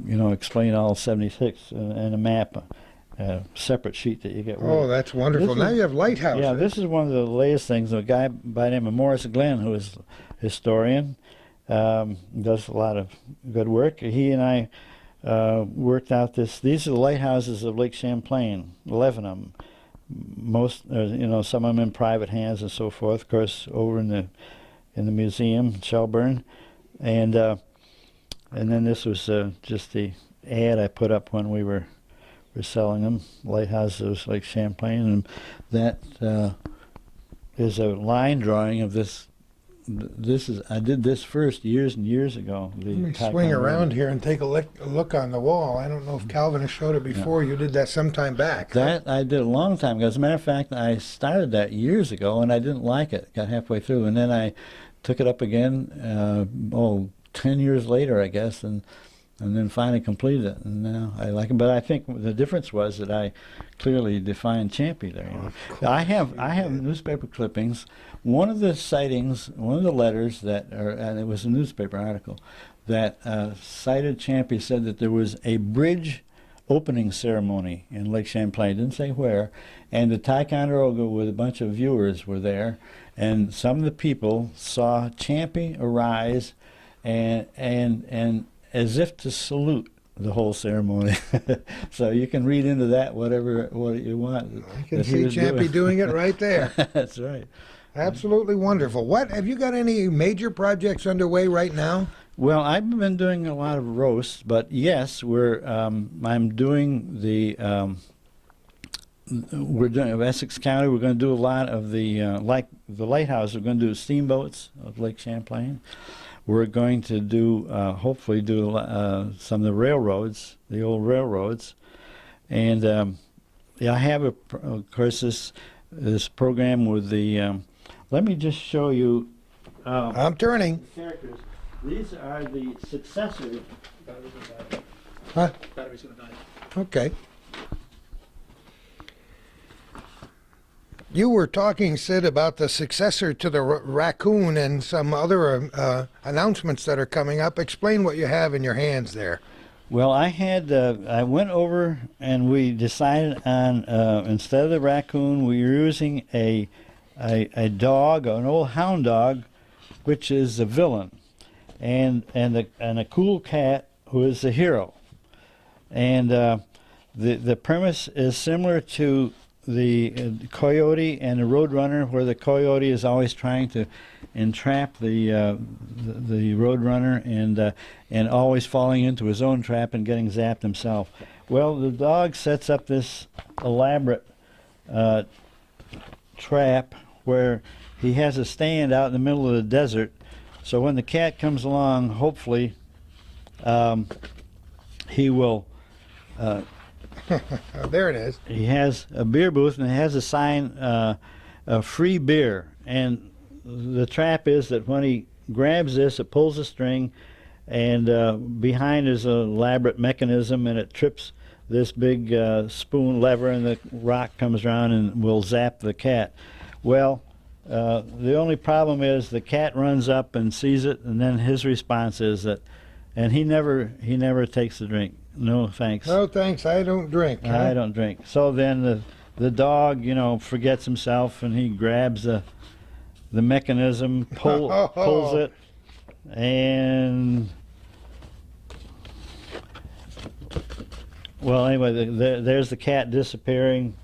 explain all 76 and a map, a separate sheet that you get. Oh, that's wonderful. Now you have lighthouses. Yeah, this is one of the latest things. A guy by the name of Morris Glenn, who is a historian, does a lot of good work. He and I worked out this. These are the lighthouses of Lake Champlain, 11 of them. Most, some of them in private hands and so forth. Of course, over in the museum, Shelburne, and then this was just the ad I put up when we were selling them. Lighthouses like Champlain, and that is a line drawing of this. I did this first years and years ago. Let me swing around here and take a look on the wall. I don't know if Calvin has showed it before. Yeah. You did that some time back. That I did a long time ago. As a matter of fact, I started that years ago, and I didn't like it. Got halfway through, and then I took it up again, 10 years later, I guess, and then finally completed it. And now I like it. But I think the difference was that I clearly defined Champy there. I have newspaper clippings. One of the sightings, one of the letters and it was a newspaper article, that cited Champy, said that there was a bridge opening ceremony in Lake Champlain, didn't say where, and the Ticonderoga with a bunch of viewers were there, and some of the people saw Champy arise and as if to salute the whole ceremony. So you can read into that what you want. I can see Champy doing it right there. That's right. Absolutely wonderful. Have you got any major projects underway right now? Well, I've been doing a lot of roasts, but yes, I'm doing we're doing of Essex County. We're going to do a lot of like the lighthouse. We're going to do steamboats of Lake Champlain. We're going to do hopefully do some of the railroads, the old railroads, and I have of course this program with the. Let me just show you. I'm turning. Characters. These are the successors. Battery's gonna die. Huh? Battery's gonna die. Okay. You were talking, Sid, about the successor to the raccoon and some other announcements that are coming up. Explain what you have in your hands there. Well, I went over and we decided on instead of the raccoon, we were using a dog, an old hound dog, which is a villain, and a cool cat who is the hero. And the premise is similar to the coyote and the roadrunner, where the coyote is always trying to entrap the roadrunner and always falling into his own trap and getting zapped himself. Well, the dog sets up this elaborate trap where he has a stand out in the middle of the desert. So when the cat comes along, hopefully he will. There it is. He has a beer booth and it has a sign, free beer. And the trap is that when he grabs this, it pulls a string, and behind is an elaborate mechanism, and it trips this big spoon lever, and the rock comes around and will zap the cat. Well, the only problem is the cat runs up and sees it, and then his response is that, and he never takes the drink. No thanks. No thanks, I don't drink. Huh? I don't drink. So then the dog, forgets himself, and he grabs the mechanism, pulls it, and well, anyway, there's the cat disappearing.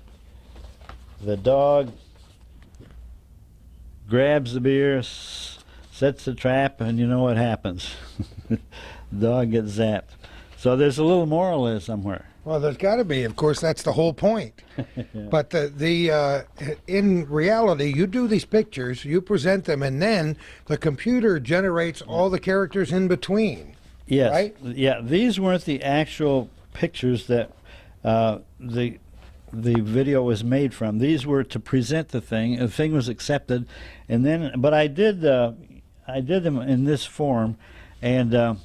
The dog grabs the beer, sets the trap, and you know what happens. The dog gets zapped. So there's a little moral there somewhere. Well, there's got to be. Of course, that's the whole point. Yeah. But in reality, you do these pictures, you present them, and then the computer generates all the characters in between. Yes. Right? Yeah. These weren't the actual pictures that the video was made from. These were to present the thing. The thing was accepted, and then. But I did them in this form, and.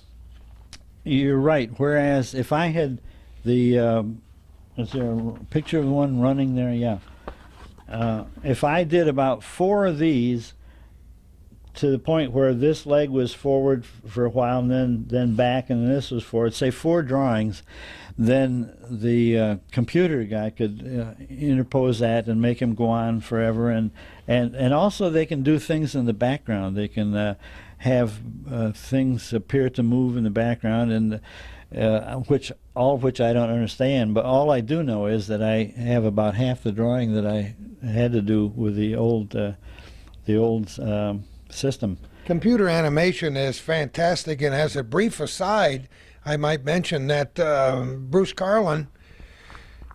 You're right. Whereas if I had is there a picture of one running there? Yeah. If I did about 4 of these to the point where this leg was forward for a while and then back and this was forward, say 4 drawings, then the computer guy could interpose that and make him go on forever. And also they can do things in the background. They can have things appear to move in the background, and all of which I don't understand. But all I do know is that I have about half the drawing that I had to do with the old system. Computer animation is fantastic, and as a brief aside, I might mention that Bruce Carlin,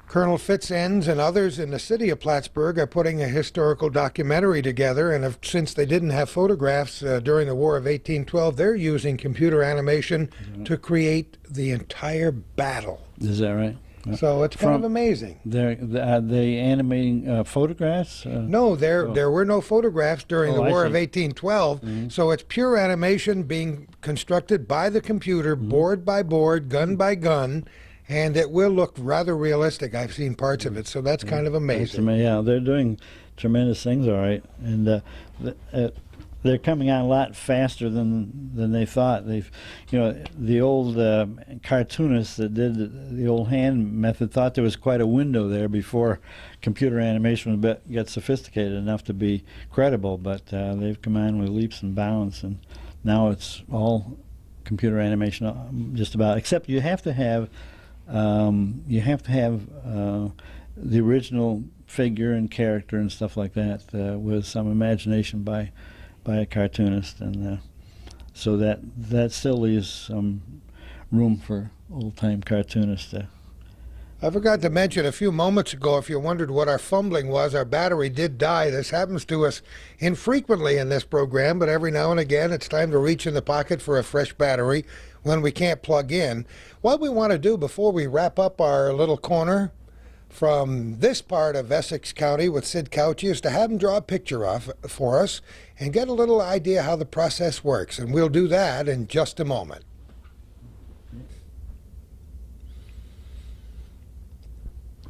Colonel Fitzends, and others in the city of Plattsburgh are putting a historical documentary together, and since they didn't have photographs during the War of 1812, they're using computer animation to create the entire battle. Is that right? So it's kind of amazing. Are they animating photographs? No, there were no photographs during the War of 1812, so it's pure animation being constructed by the computer, board by board, gun by gun, and it will look rather realistic. I've seen parts of it, so that's kind of amazing. Yeah, they're doing tremendous things, all right, and they're coming on a lot faster than they thought. The old cartoonists that did the old hand method thought there was quite a window there before computer animation would get sophisticated enough to be credible, but they've come on with leaps and bounds, and now it's all computer animation just about, except you have to have the original figure and character and stuff like that with some imagination by a cartoonist, and so that still leaves some room for old-time cartoonists to. I forgot to mention a few moments ago, if you wondered what our fumbling was, our battery did die. This happens to us infrequently in this program, but every now and again it's time to reach in the pocket for a fresh battery when we can't plug in. What we want to do before we wrap up our little corner from this part of Essex County with Sid Couchey is to have him draw a picture of for us and get a little idea how the process works, and we'll do that in just a moment.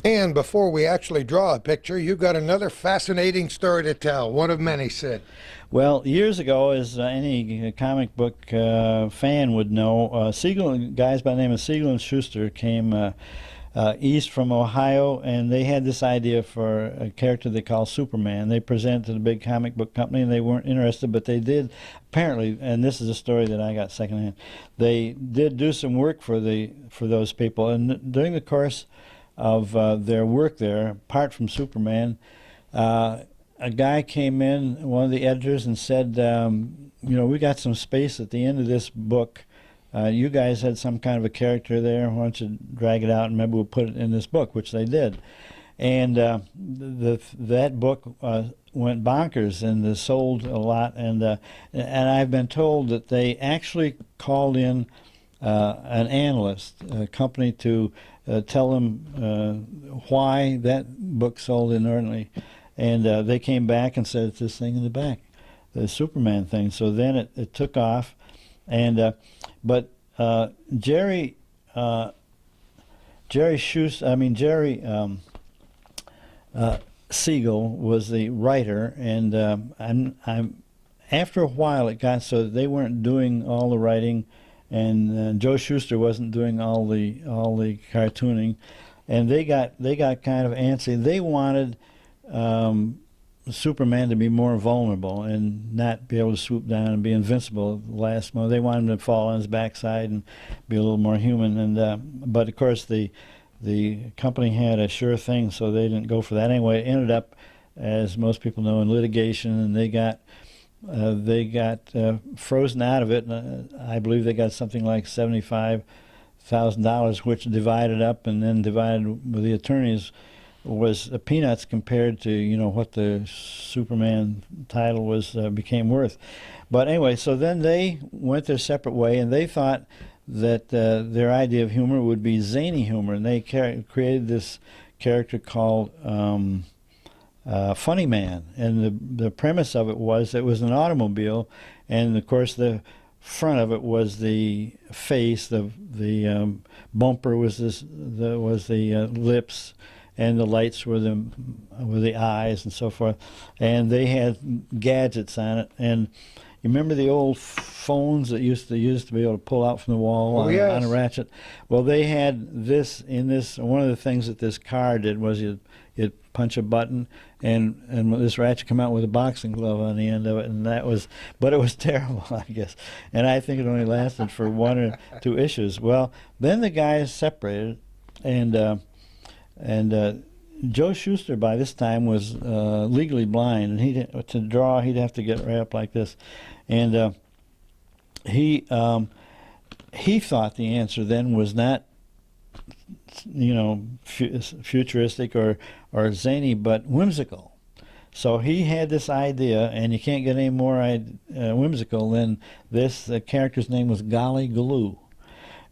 And before we actually draw a picture, you've got another fascinating story to tell, one of many, Sid. Well, years ago, as any comic book fan would know, guys by the name of Siegel and Schuster came east from Ohio, and they had this idea for a character they call Superman. They presented to the big comic book company, and they weren't interested, but they did apparently, and this is a story that I got secondhand, they did do some work for those people, and during the course of their work there, apart from Superman, a guy came in, one of the editors, and said, we got some space at the end of this book. You guys had some kind of a character there. Why don't you drag it out and maybe we'll put it in this book, which they did. And that book went bonkers and sold a lot. And I've been told that they actually called in an analyst, a company, to tell them why that book sold inordinately. And they came back and said, it's this thing in the back, the Superman thing. So then it took off. And but Jerry Siegel was the writer, and I'm after a while it got so that they weren't doing all the writing, and Joe Shuster wasn't doing all the cartooning, and they got kind of antsy. They wanted Superman to be more vulnerable and not be able to swoop down and be invincible at the last moment. They wanted him to fall on his backside and be a little more human. And but of course the company had a sure thing, so they didn't go for that. Anyway, it ended up, as most people know, in litigation, and they got frozen out of it. And I believe they got something like $75,000, which divided up and then divided with the attorneys was peanuts compared to what the Superman title was became worth. But anyway, so then they went their separate way, and they thought that their idea of humor would be zany humor, and they created this character called Funny Man, and the premise of it was an automobile, and of course the front of it was the face, the bumper was the lips, and the lights were the eyes and so forth, and they had gadgets on it. And you remember the old phones that used to be able to pull out from the wall on a ratchet? Well, they had this in this. One of the things that this car did was you'd punch a button, and this ratchet come out with a boxing glove on the end of it, and but it was terrible, I guess. And I think it only lasted for one or two issues. Well, then the guys separated, and Joe Shuster by this time was legally blind, and to draw he'd have to get right up like this, and he thought the answer then was not futuristic or zany, but whimsical. So he had this idea, and you can't get any more whimsical than this. The character's name was Golly Glue,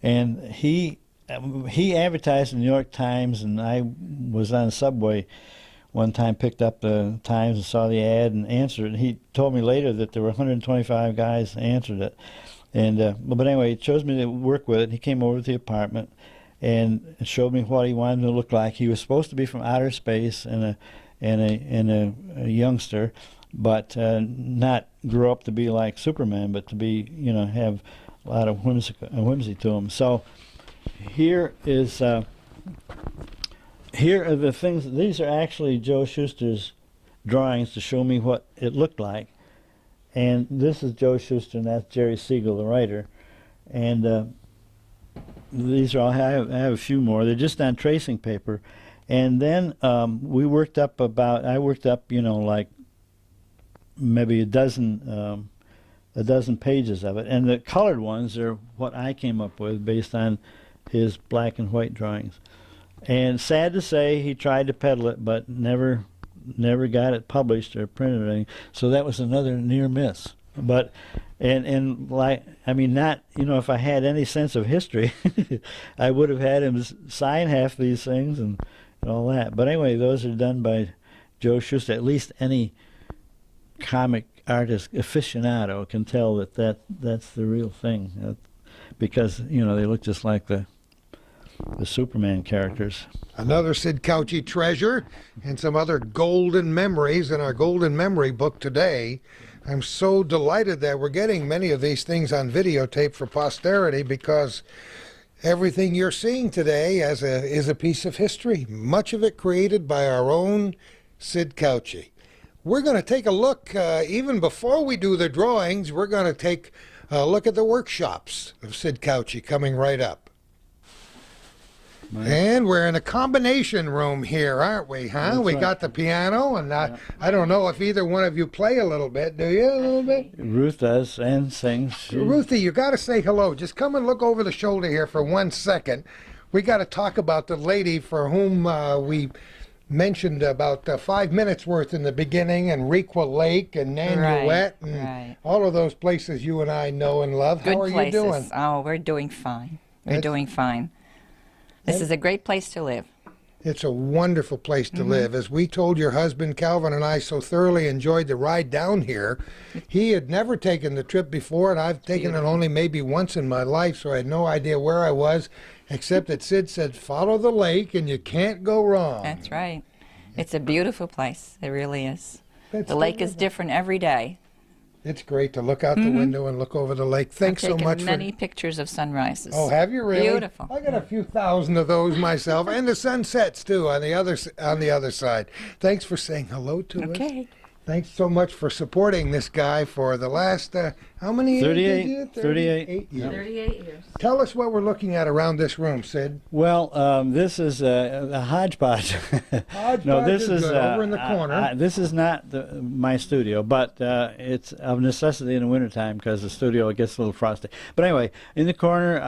and he advertised in the New York Times, and I was on a subway one time, picked up the Times and saw the ad and answered it. He told me later that there were 125 guys answered it. And but anyway, he chose me to work with it. He came over to the apartment and showed me what he wanted him to look like. He was supposed to be from outer space and a youngster, but not grow up to be like Superman, but to be, have a lot of whimsy to him. So here are the things. These are actually Joe Shuster's drawings to show me what it looked like. And this is Joe Shuster, and that's Jerry Siegel, the writer. And these are all. I have a few more. They're just on tracing paper. And then I worked up, like maybe a dozen a dozen pages of it, and the colored ones are what I came up with based on his black and white drawings. And sad to say, he tried to peddle it, but never got it published or printed or anything. So that was another near miss. But and like, I mean, not, you know, if I had any sense of history, I would have had him sign half these things and all that. But anyway, those are done by Joe Shuster. At least any comic artist aficionado can tell that's the real thing, because, you know, they look just like the Superman characters. Another Sid Couchey treasure and some other golden memories in our golden memory book today. I'm so delighted that we're getting many of these things on videotape for posterity, because everything you're seeing today is a piece of history, much of it created by our own Sid Couchey. We're going to take a look, even before we do the drawings, we're going to take a look at the workshops of Sid Couchey coming right up. Nice. And we're in a combination room here, aren't we, huh? That's We right. got the piano, and I don't know if either one of you play a little bit. Do you, a little bit? Ruth does and sings. Ruthie, you got to say hello. Just come and look over the shoulder here for 1 second. We got to talk about the lady for whom we mentioned about 5 minutes worth in the beginning, and Requa Lake and Nanuet, and all of those places you and I know and love. Good How are places. you doing? Oh, we're doing fine. We're That's- doing fine. This is a great place to live. It's a wonderful place to live. As we told your husband, Calvin, and I so thoroughly enjoyed the ride down here. He had never taken the trip before, and I've taken it only maybe once in my life, so I had no idea where I was, except that Sid said, follow the lake and you can't go wrong. That's right. It's a beautiful place. It really is. That's The lake is wonderful. different every day. It's great to look out the window and look over the lake. Thanks I've so taken much many pictures of sunrises. Oh, have you really? Beautiful. I got a few thousand of those myself, and the sunsets too on the other side. Thanks for saying hello to us. Okay. Thanks so much for supporting this guy for the last how many years? 38. Did you? 38. years. 38 years. Tell us what we're looking at around this room, Sid. Well, this is a hodgepodge. Hodgepodge No, this is is good, over in the corner. this is not my studio, but it's of necessity in the wintertime because the studio gets a little frosty. But anyway, in the corner,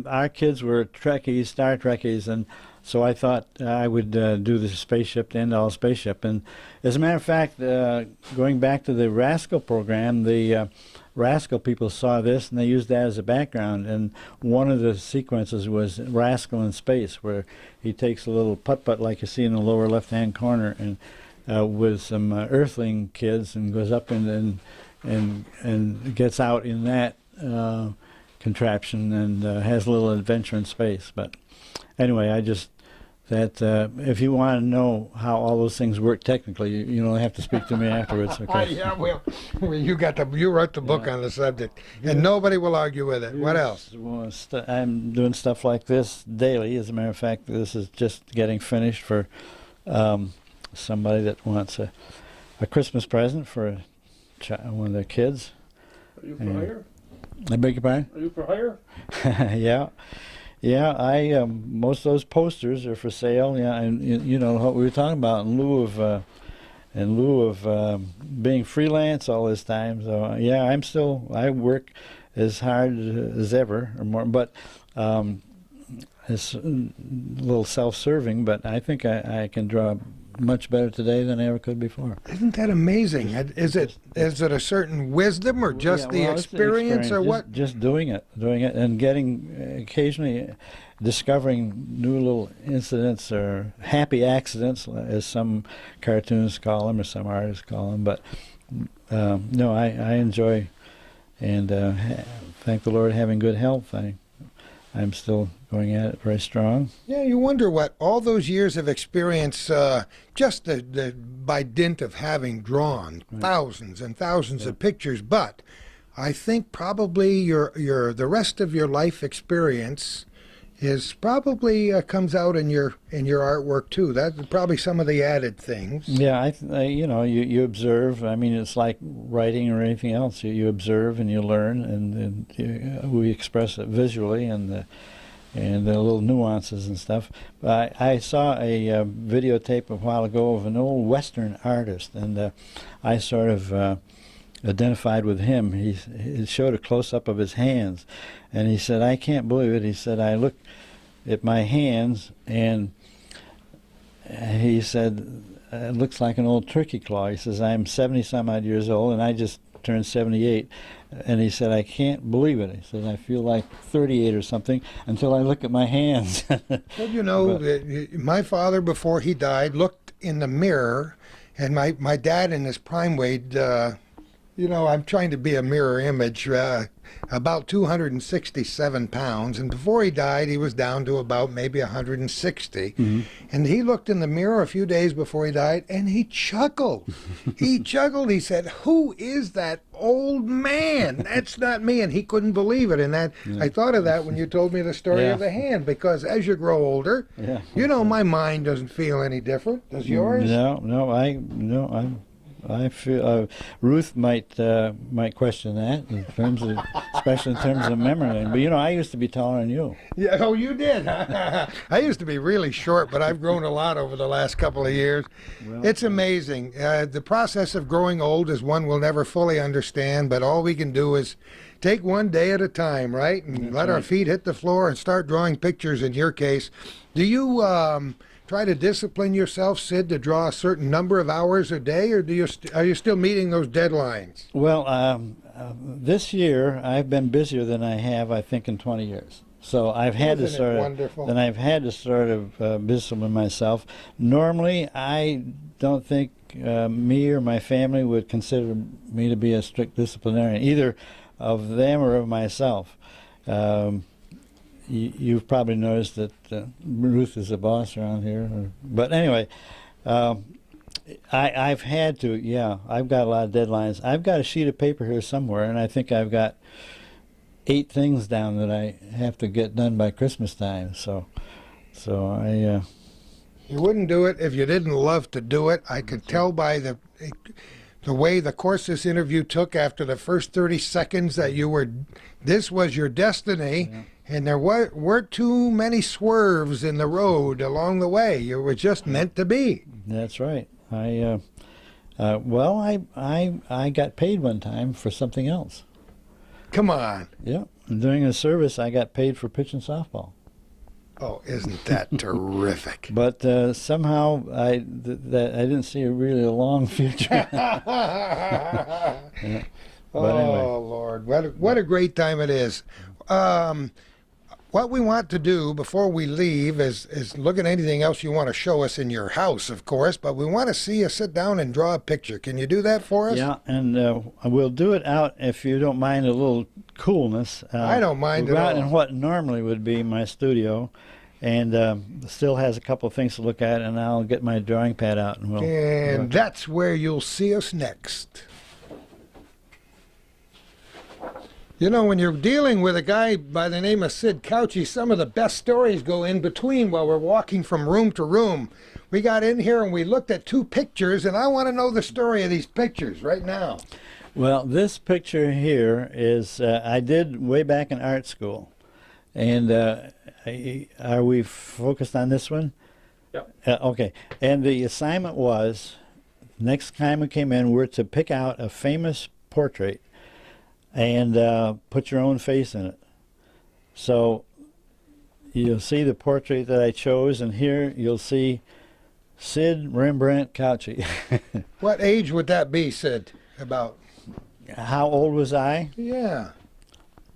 our kids were Trekkies, Star Trekkies, and so I thought I would do the spaceship, the end all spaceship. And as a matter of fact, going back to the Rascal program, the Rascal people saw this and they used that as a background. And one of the sequences was Rascal in space, where he takes a little putt-putt like you see in the lower left-hand corner, and with some Earthling kids, and goes up and gets out in that contraption and has a little adventure in space. But anyway, if you want to know how all those things work technically, you don't have to speak to me afterwards. Okay. Yeah, well, you wrote the book on the subject, and nobody will argue with it. What else? Well, I'm doing stuff like this daily. As a matter of fact, this is just getting finished for somebody that wants a Christmas present for one of their kids. Are you for hire? I beg your pardon? Are you for hire? Yeah. Yeah, most of those posters are for sale. Yeah, and you know what we were talking about in lieu of being freelance all this time. So yeah, I work as hard as ever or more, but it's a little self-serving. But I think I can draw much better today than I ever could before. Isn't that amazing? Is it a certain wisdom or just the it's experience or what? Just doing it, and getting occasionally discovering new little incidents or happy accidents, as some cartoonists call them or some artists call them. But no, I enjoy, and thank the Lord, having good health. I'm still going at it very strong. Yeah, you wonder what all those years of experience, just by dint of having drawn thousands and thousands of pictures. But I think probably the rest of your life experience is probably comes out in your artwork too. That's probably some of the added things. Yeah, you observe. I mean, it's like writing or anything else. You observe and you learn, and we express it visually and the little nuances and stuff. I saw a videotape a while ago of an old Western artist, and I sort of identified with him. He showed a close-up of his hands, and he said, "I can't believe it." He said, "I look at my hands, and he said, it looks like an old turkey claw." He says, "I'm 70-some-odd years old, and I just turned 78." And he said, "I can't believe it." He said, "I feel like 38 or something until I look at my hands." Well, you know, my father, before he died, looked in the mirror, and my dad in his prime weighed, you know, I'm trying to be a mirror image, about 267 pounds. And before he died, he was down to about maybe 160. Mm-hmm. And he looked in the mirror a few days before he died, and he chuckled. He chuckled. He said, "Who is that old man? That's not me." And he couldn't believe it. And that I thought of that when you told me the story of the hand, because as you grow older, you know, my mind doesn't feel any different. Does yours? I feel Ruth might question that in terms of, especially in terms of memory. But you know, I used to be taller than you. Yeah. Oh, you did. I used to be really short, but I've grown a lot over the last couple of years. Well, it's amazing. The process of growing old is one we'll never fully understand, but all we can do is take one day at a time, right? And let our feet hit the floor and start drawing pictures. In your case, do you try to discipline yourself, Sid, to draw a certain number of hours a day, or are you still meeting those deadlines? Well, this year I've been busier than I have, I think, in 20 years. So I've had to sort of discipline myself. Normally, I don't think me or my family would consider me to be a strict disciplinarian, either of them or of myself. You've probably noticed that Ruth is the boss around here. But anyway, I've had to, I've got a lot of deadlines. I've got a sheet of paper here somewhere, and I think I've got 8 things down that I have to get done by Christmas time. So I... You wouldn't do it if you didn't love to do it. I could tell by the way the course this interview took after the first 30 seconds that this was your destiny. Yeah. And there weren't too many swerves in the road along the way. You were just meant to be. That's right. I got paid one time for something else. Come on. Yeah. During a service, I got paid for pitching softball. Oh, isn't that terrific? But somehow I didn't see really a long future. Yeah. But anyway. Oh, Lord. What a great time it is. What we want to do before we leave is look at anything else you want to show us in your house, of course, but we want to see you sit down and draw a picture. Can you do that for us? Yeah, and we'll do it out, if you don't mind a little coolness. I don't mind we'll at go all. out in what normally would be my studio, and still has a couple of things to look at, and I'll get my drawing pad out. And that's where you'll see us next. You know, when you're dealing with a guy by the name of Sid Couchey, some of the best stories go in between while we're walking from room to room. We got in here and we looked at 2 pictures, and I want to know the story of these pictures right now. Well, this picture here is I did way back in art school. And are we focused on this one? Yep. Okay. And the assignment was, next time we came in, we're to pick out a famous portrait and put your own face in it. So you'll see the portrait that I chose, and here you'll see Sid Rembrandt Couchey. What age would that be, Sid? About? How old was I? Yeah.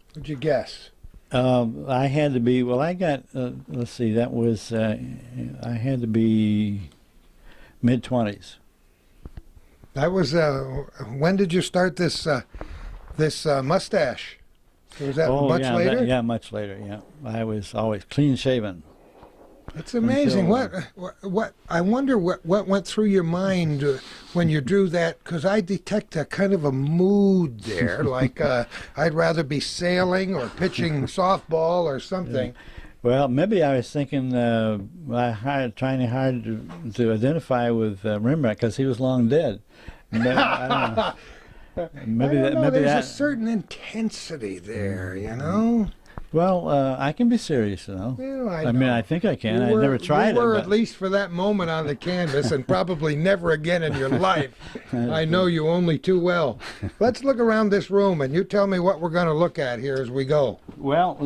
What'd you guess? I had to be, well, I got, let's see, that was, I had to be mid-20s. That was, when did you start this mustache? Was that much later? Yeah, much later, yeah. I was always clean-shaven. It's amazing. What I wonder what went through your mind when you drew that, because I detect a kind of a mood there, like I'd rather be sailing or pitching softball or something. Yeah. Well, maybe I was thinking, trying hard to identify with Rembrandt because he was long dead. Maybe, I don't know. Maybe There's a certain intensity there, you know. Well, I can be serious, you know. Well, I mean, know. I think I can. You I've were- never tried you were it. at least for that moment on the canvas, and probably never again in your life. I know you only too well. Let's look around this room, and you tell me what we're going to look at here as we go. Well,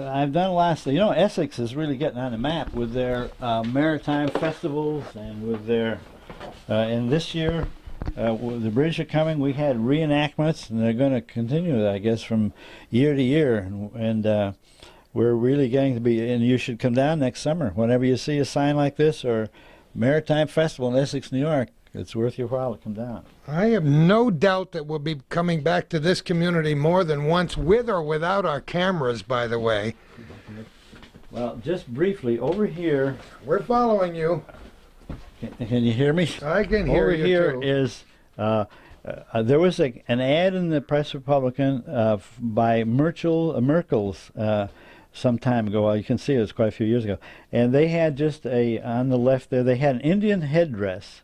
I've done a lot of stuff. You know, Essex is really getting on the map with their maritime festivals and with their, and this year, the British are coming. We had reenactments, and they're going to continue that, I guess, from year to year. And we're really getting to be, and you should come down next summer. Whenever you see a sign like this or Maritime Festival in Essex, New York, it's worth your while to come down. I have no doubt that we'll be coming back to this community more than once, with or without our cameras, by the way. Well, just briefly, over here, We're following you. can you hear me? I can hear Over you, here too. is there was an ad in the Press Republican by Merkel's some time ago. Well, you can see it was quite a few years ago, and they had just on the left there. They had an Indian headdress,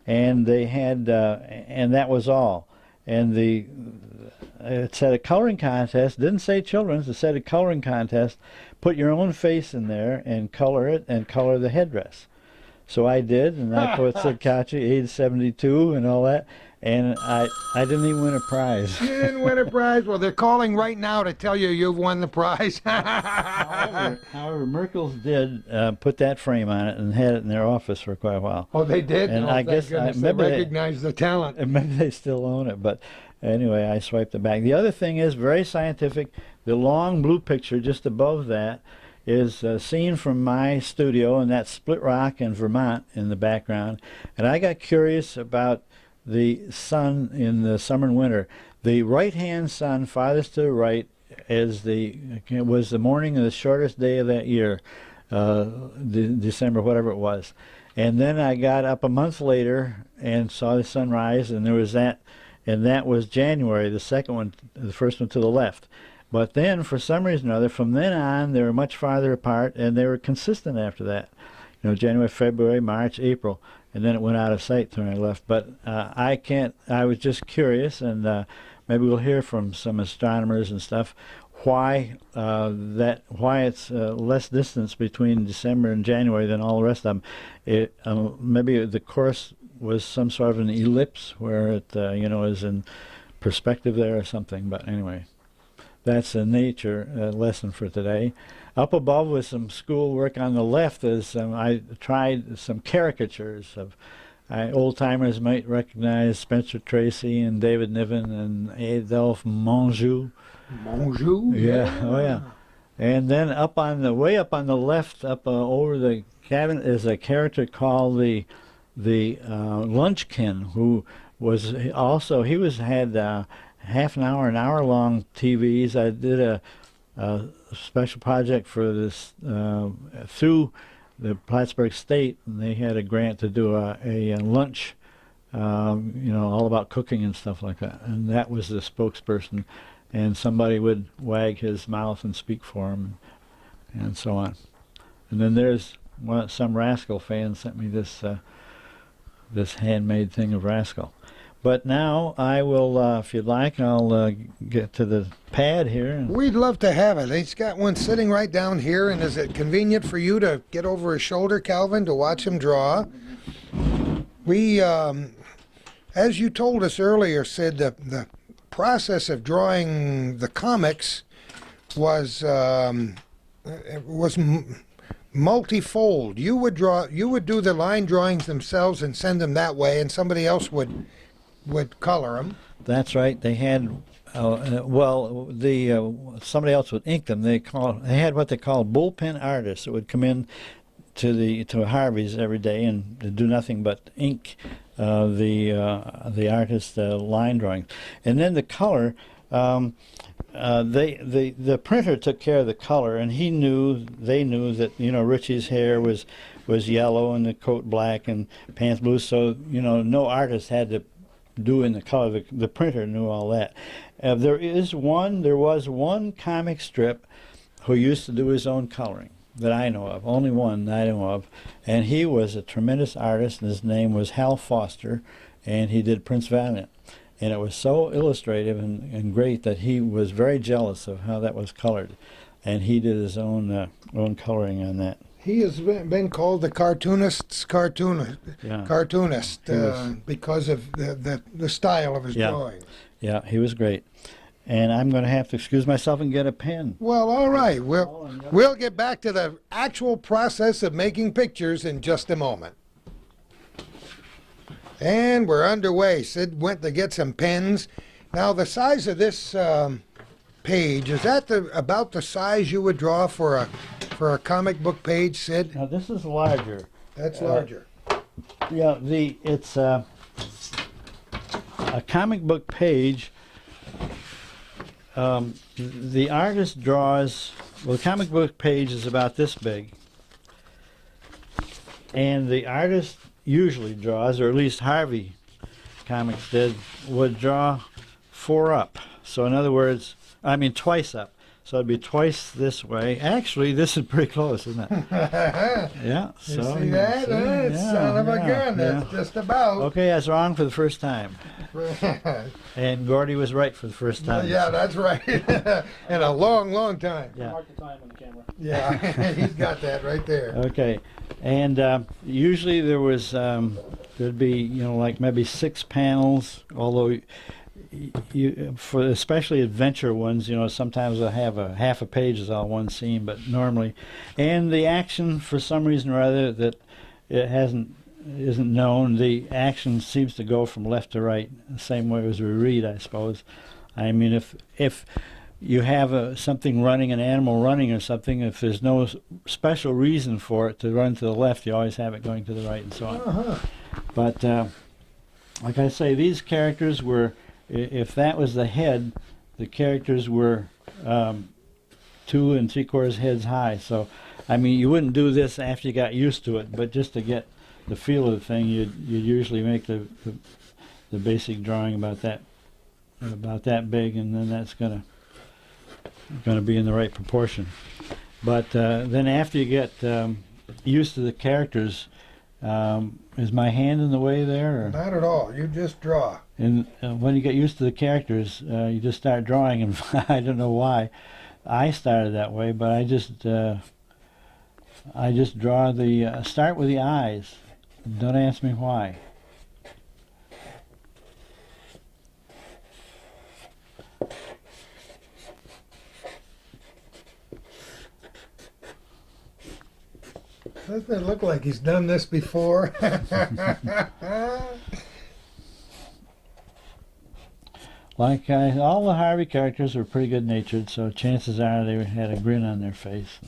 and they had and that was all. And it said a coloring contest. Didn't say children's. It said a coloring contest. Put your own face in there and color it, and color the headdress. So I did, and I put Sid Couchey, age 72, and all that, and I didn't even win a prize. You didn't win a prize? Well, they're calling right now to tell you you've won the prize. However, Merkel's did put that frame on it and had it in their office for quite a while. Oh, they did? And Oh, I thank guess goodness they maybe recognized the talent. And maybe they still own it, but anyway, I swiped it back. The other thing is very scientific. The long blue picture just above that is seen from my studio, and that's Split Rock in Vermont in the background. And I got curious about the sun in the summer and winter. The right-hand sun, farthest to the right, was the morning of the shortest day of that year, December, whatever it was. And then I got up a month later and saw the sunrise, and there was that, and that was January, the second one, the first one to the left. But then, for some reason or other, from then on, they were much farther apart, and they were consistent after that. You know, January, February, March, April, and then it went out of sight when I left. But I was just curious, and maybe we'll hear from some astronomers and stuff why it's less distance between December and January than all the rest of them. Maybe the course was some sort of an ellipse where it is in perspective there or something. But anyway, that's a nature lesson for today. Up above with some school work on the left is I tried some caricatures of old-timers might recognize Spencer Tracy and David Niven and Adolphe Monjou. Bonjour. Yeah, oh yeah. And then way up on the left, over the cabin, is a character called the Lunchkin, who was also had half an hour long TVs. I did a special project for this through the Plattsburgh State, and they had a grant to do a lunch, all about cooking and stuff like that. And that was the spokesperson, and somebody would wag his mouth and speak for him, and so on. And then there's some Rascal fan sent me this handmade thing of Rascal. But now I will, if you'd like, I'll get to the pad here. We'd love to have it. He's got one sitting right down here, and is it convenient for you to get over his shoulder, Calvin, to watch him draw? We, as you told us earlier, Sid, the process of drawing the comics was multifold. You would do the line drawings themselves and send them that way, and somebody else would color them. That's right. They had, somebody else would ink them. They had what they called bullpen artists that would come in to Harvey's every day and do nothing but ink the artist's line drawing, and then the color. The printer took care of the color, and they knew that Richie's hair was yellow and the coat black and pants blue, so no artist had to do in the color. The printer knew all that. There was one comic strip who used to do his own coloring that I know of, only one that I know of, and he was a tremendous artist, and his name was Hal Foster, and he did Prince Valiant. And it was so illustrative and great that he was very jealous of how that was colored. and he did his own coloring on that. He has been called the cartoonist's cartoonist, Yeah. cartoonist He was- because of the style of his Yeah. drawings. Yeah, he was great. And I'm going to have to excuse myself and get a pen. Well, all right. We'll get back to the actual process of making pictures in just a moment. And we're underway. Sid went to get some pens. Now, the size of this page, is that about the size you would draw for a comic book page, Sid? Now this is larger. That's larger. Yeah, it's a comic book page. The artist draws. Well, the comic book page is about this big, and the artist usually draws, or at least Harvey Comics would draw 4 up. So in other words, I mean twice up. So it'd be twice this way. Actually, this is pretty close, isn't it? Yeah. You So see that? yeah, Son of a yeah, gun. That's yeah. just about. Okay, I was wrong for the first time, and Gordy was right for the first time. Yeah, that's right. In a long, long time. Yeah. Mark the time on the camera. Yeah, he's got that right there. Okay, and usually there'd be like maybe 6 panels. Although for especially adventure ones, sometimes they'll have a half a page is all one scene, but normally, and the action for some reason or other that it isn't known. The action seems to go from left to right, the same way as we read, I suppose. I mean, if you have something running, an animal running or something, if there's no special reason for it to run to the left, you always have it going to the right and so on. Uh-huh. But like I say, these characters were, if that was the head, the characters were 2 3/4 heads high. So, I mean, you wouldn't do this after you got used to it, but just to get the feel of the thing, you'd usually make the basic drawing about that big, and then that's gonna be in the right proportion. But then after you get used to the characters, is my hand in the way there? Or? Not at all. You just draw. And when you get used to the characters, you just start drawing, and I don't know why I started that way, but I just draw start with the eyes. Don't ask me why. Doesn't it look like he's done this before? Like all the Harvey characters were pretty good natured, so chances are they had a grin on their face.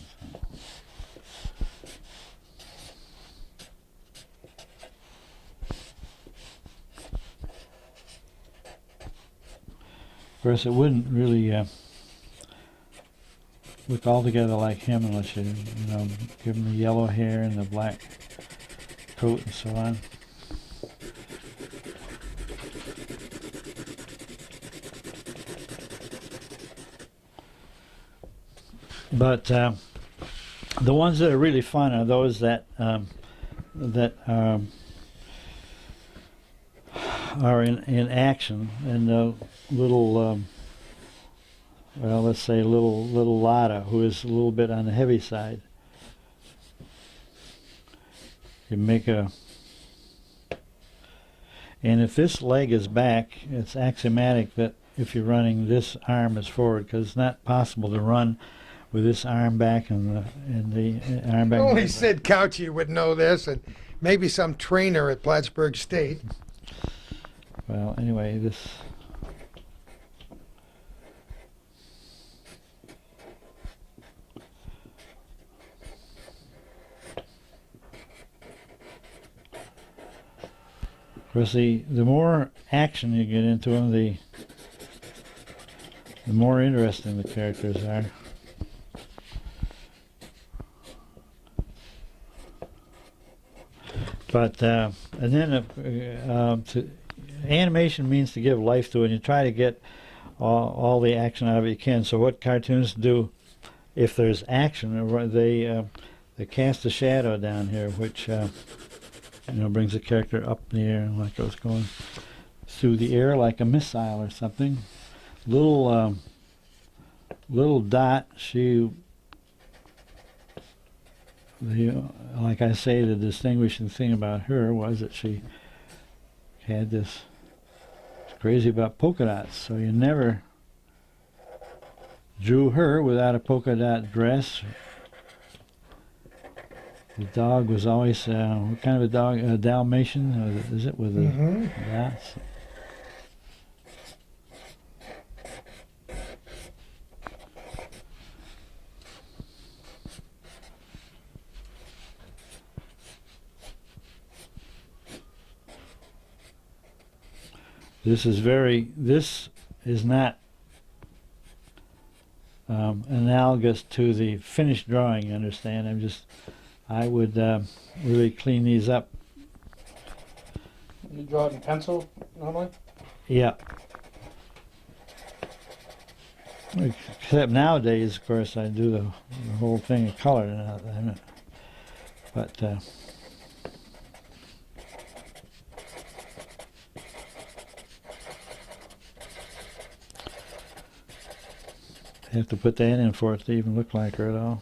Of course, it wouldn't really look altogether like him unless you give him the yellow hair and the black coat and so on. But the ones that are really fun are those that are in action, and the little well, let's say little Lotta, who is a little bit on the heavy side. You make and if this leg is back, it's axiomatic that if you're running, this arm is forward, because it's not possible to run with this arm back and the arm back. Only Sid Couchey would know this, and maybe some trainer at Plattsburgh State. Well, anyway, this. Of course, the more action you get into them, the more interesting the characters are. But and then animation means to give life to it, and you try to get all the action out of it you can. So what cartoons do, if there's action, they cast a shadow down here, which brings the character up in the air, like it was going through the air like a missile or something. Little dot, she like I say, the distinguishing thing about her was that she had this crazy about polka dots. So you never drew her without a polka dot dress. The dog was always what kind of a dog? A Dalmatian? Is it with the dots? This is not analogous to the finished drawing, you understand? I would really clean these up. You draw it in pencil normally? Yeah. Except nowadays, of course, I do the whole thing in color. But I have to put that in for it to even look like her at all.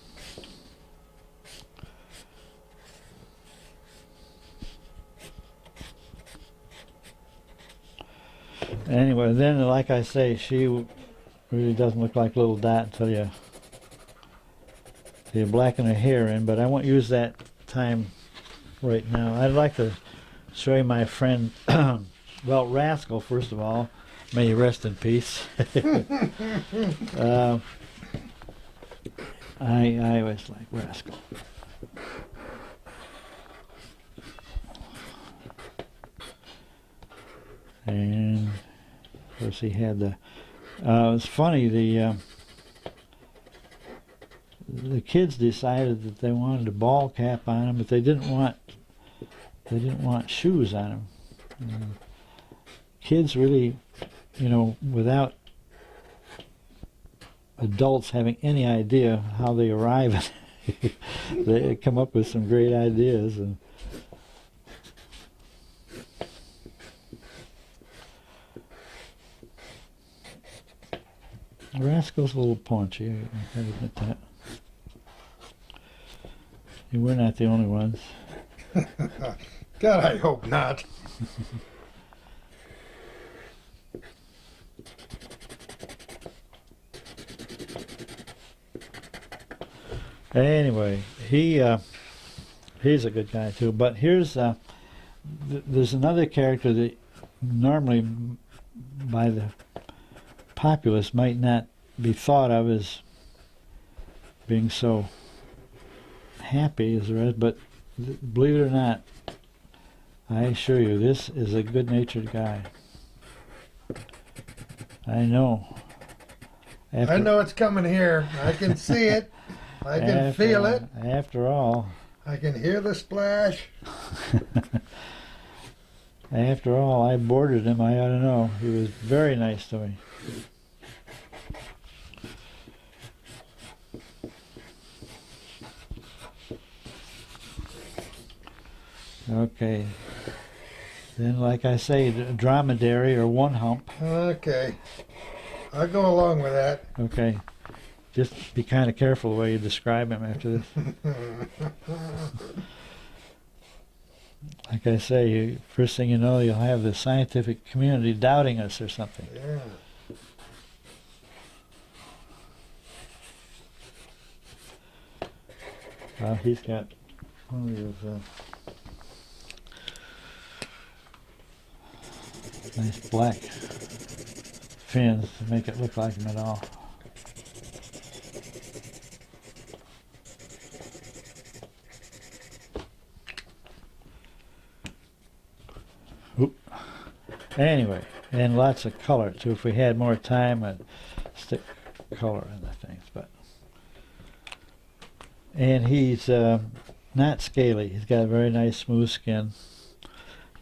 Anyway, then, like I say, she really doesn't look like a little dot until you blacken her hair in, but I won't use that time right now. I'd like to show you my friend, well, Rascal, first of all. May he rest in peace. I always like Rascal. And of course he had the it's funny, the kids decided that they wanted a ball cap on him, but they didn't want shoes on him. Kids really, without adults having any idea how they arrive at they come up with some great ideas. And Rascal's a little paunchy, I gotta admit that. We're not the only ones. God, I hope not. Anyway, he's a good guy too. But here's there's another character that normally by the populace might not be thought of as being so happy as the rest, but believe it or not, I assure you, this is a good-natured guy. I know. I know it's coming here. I can see it. I can feel it. After all. I can hear the splash. After all, I boarded him. I ought to know. He was very nice to me. Okay. Then, like I say, dromedary or one hump. Okay. I'll go along with that. Okay. Just be kind of careful the way you describe him after this. Like I say, first thing you know, you'll have the scientific community doubting us or something. Yeah. Well, he's got one of those nice black fins to make it look like him at all. Oop. Anyway, and lots of color too. If we had more time, I'd stick color in the things. And he's not scaly. He's got a very nice smooth skin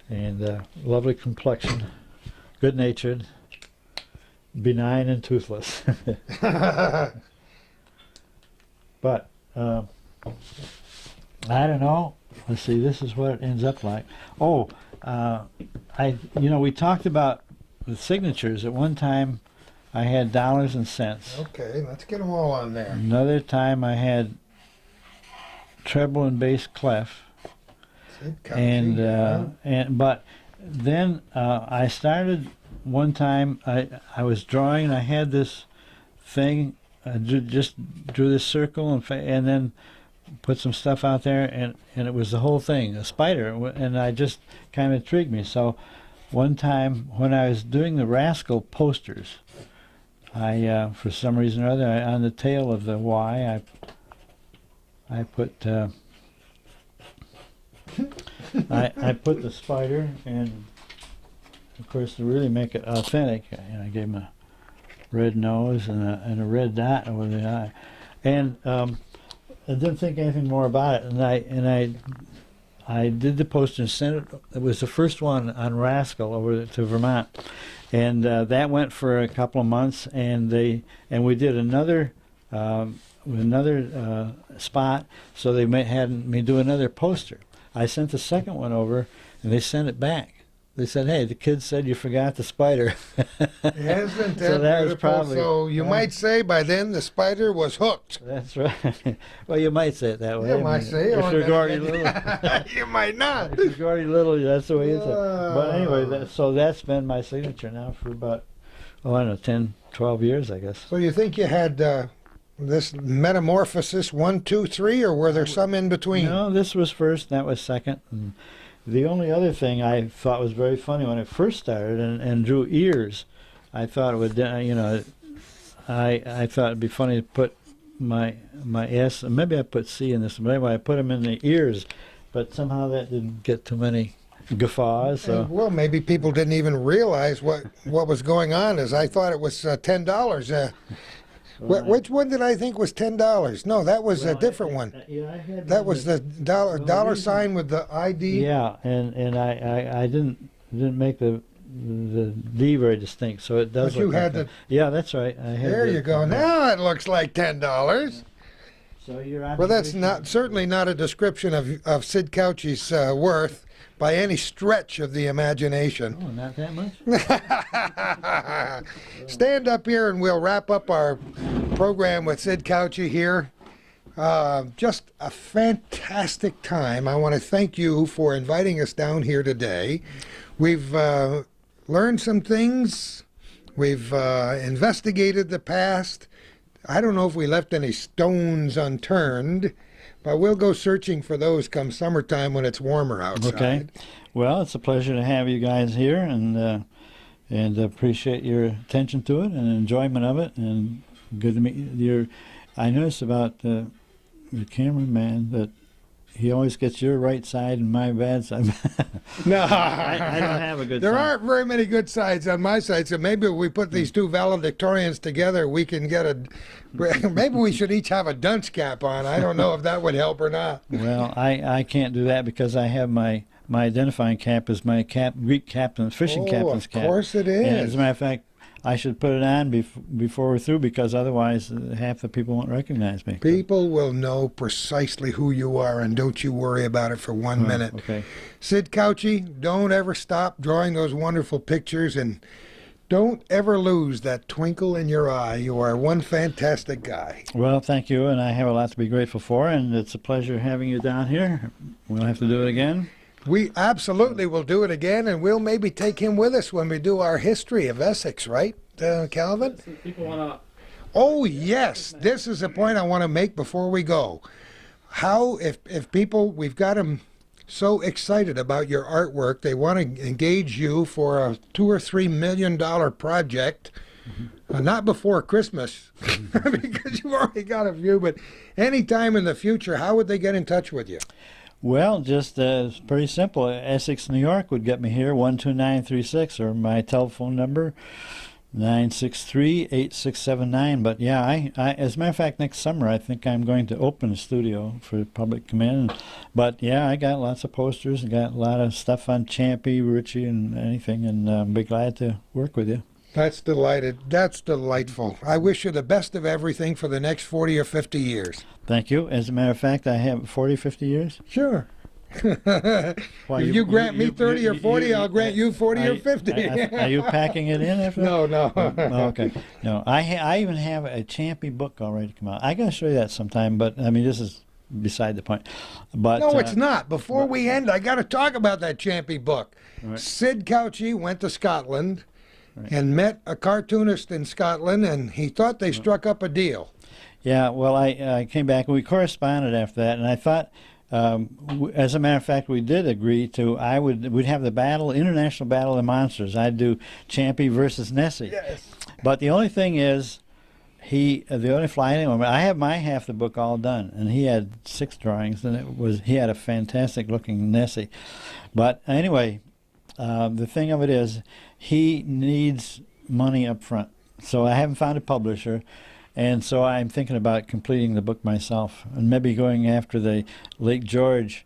and lovely complexion, good-natured, benign and toothless. But I don't know. Let's see. This is what it ends up like. Oh, we talked about the signatures. At one time, I had dollars and cents. Okay, let's get them all on there. Another time, I had treble and bass clef. Sid Couchey, But then I started one time. I was drawing, and I had this thing. Just drew this circle and then put some stuff out there, and it was the whole thing, a spider, and I just kind of intrigued me. So one time when I was doing the Rascal posters, I for some reason or other, on the tail of the Y, I put I put the spider, and of course to really make it authentic, I gave him a red nose and a red dot over the eye, and I didn't think anything more about it, and I did the poster and sent it. It was the first one on Rascal over to Vermont, and that went for a couple of months, and we did another spot, so they had me do another poster. I sent the second one over, and they sent it back. They said, "Hey, the kid said you forgot the spider." Isn't that So that was beautiful? probably- So you might say by then the spider was hooked. That's right. Well, you might say it that way. You I might mean, say it. if you're Gordy Little. You might not. If you're Gordy Little, that's the way it's. But anyway, so that's been my signature now for about, I don't know, 10, 12 years, I guess. So you think you had this metamorphosis 1, 2, 3, or were there some in between? No, this was first, that was second. And the only other thing I thought was very funny when I first started and drew ears, I thought it would, I thought it'd be funny to put my S, maybe I put C in this, but anyway, I put them in the ears, but somehow that didn't get too many guffaws. So. Well, maybe people didn't even realize what was going on. As I thought it was $10. Which one did I think was $10? No, that was a different one. Yeah, I had That was the dollar sign with the ID. Yeah, and I didn't make the D very distinct, so it does. But you look had like the. Yeah, that's right. I had There you go. Now it looks like $10. So you're Well, that's certainly not a description of Sid Couchey's worth by any stretch of the imagination. Oh, not that much. Stand up here and we'll wrap up our program with Sid Couchey here. Just a fantastic time. I want to thank you for inviting us down here today. We've learned some things. We've investigated the past. I don't know if we left any stones unturned, but we'll go searching for those come summertime when it's warmer outside. Okay. Well, it's a pleasure to have you guys here, and appreciate your attention to it and enjoyment of it. And good to meet you. I noticed about the cameraman that he always gets your right side and my bad side. No, I don't have a good There side. aren't very many good sides on my side, so maybe if we put these two valedictorians together, we can get a. Maybe we should each have a dunce cap on. I don't know if that would help or not. Well, I can't do that because I have my identifying cap is my Greek captain, fishing captain's cap. Of course it And as is. a matter of fact, I should put it on before we're through because otherwise half the people won't recognize me. People will know precisely who you are, and don't you worry about it for 1 minute. Okay. Sid Couchey, don't ever stop drawing those wonderful pictures, and don't ever lose that twinkle in your eye. You are one fantastic guy. Well, thank you, and I have a lot to be grateful for, and it's a pleasure having you down here. We'll have to do it again. We absolutely will do it again, and we'll maybe take him with us when we do our history of Essex, right, Calvin? People want to. Oh, yes. This is a point I want to make before we go. How, if people, we've got them so excited about your artwork, they want to engage you for a $2 or $3 million project, not before Christmas, because you've already got a few, but anytime in the future, how would they get in touch with you? Well, just it's pretty simple. Essex, New York would get me here, 12936, or my telephone number, 963-8679. But yeah, I as a matter of fact, next summer I think I'm going to open a studio for the public to come in. But yeah, I got lots of posters and got a lot of stuff on Champy, Richie, and anything, and I'll be glad to work with you. That's delighted. That's delightful. I wish you the best of everything for the next 40 or 50 years. Thank you. As a matter of fact, I have 40, 50 years. Sure. Why, If you grant me 30 or 40, I'll grant you 40 or 50. Are you packing it in after? No, no. Oh, okay. No, I even have a Champy book already to come out. I gotta show you that sometime. But I mean, this is beside the point. But No, it's not. Before we end, I got to talk about that Champy book. Right. Sid Couchey went to Scotland and met a cartoonist in Scotland, and he thought they struck up a deal. Yeah, well, I came back and we corresponded after that, and I thought, as a matter of fact, we did agree to we'd have the international battle of the monsters. I'd do Champy versus Nessie. Yes. But the only thing is, the only flying moment, I have my half the book all done, and he had 6 drawings, and he had a fantastic looking Nessie. But anyway, the thing of it is, he needs money up front. So I haven't found a publisher, and so I'm thinking about completing the book myself, and maybe going after the Lake George.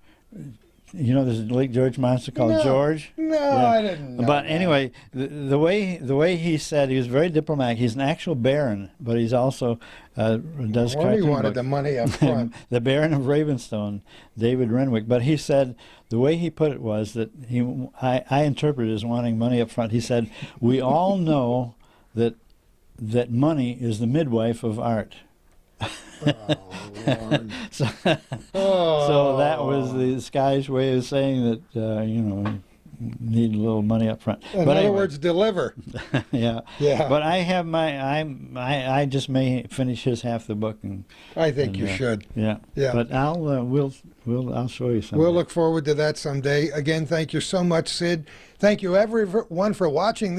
You know, there's a Lake George monster called No. George. No, Yeah. I didn't know But that. anyway, the way he said, he was very diplomatic. He's an actual baron, but he's also does Well, he cartoon wanted books. the money up front. The Baron of Ravenstone, David Renwick. But he said the way he put it was that I interpreted as wanting money up front. He said, "We all know that money is the midwife of art." Oh, Lord. So, Oh. so that was the Scottish way of saying that you need a little money up front. In But other anyway, words, deliver. yeah. Yeah. But I have I just may finish his half the book, and I think you yeah. should. yeah. Yeah. But I'll show you something. We'll look forward to that someday. Again, thank you so much, Sid. Thank you, everyone, for watching.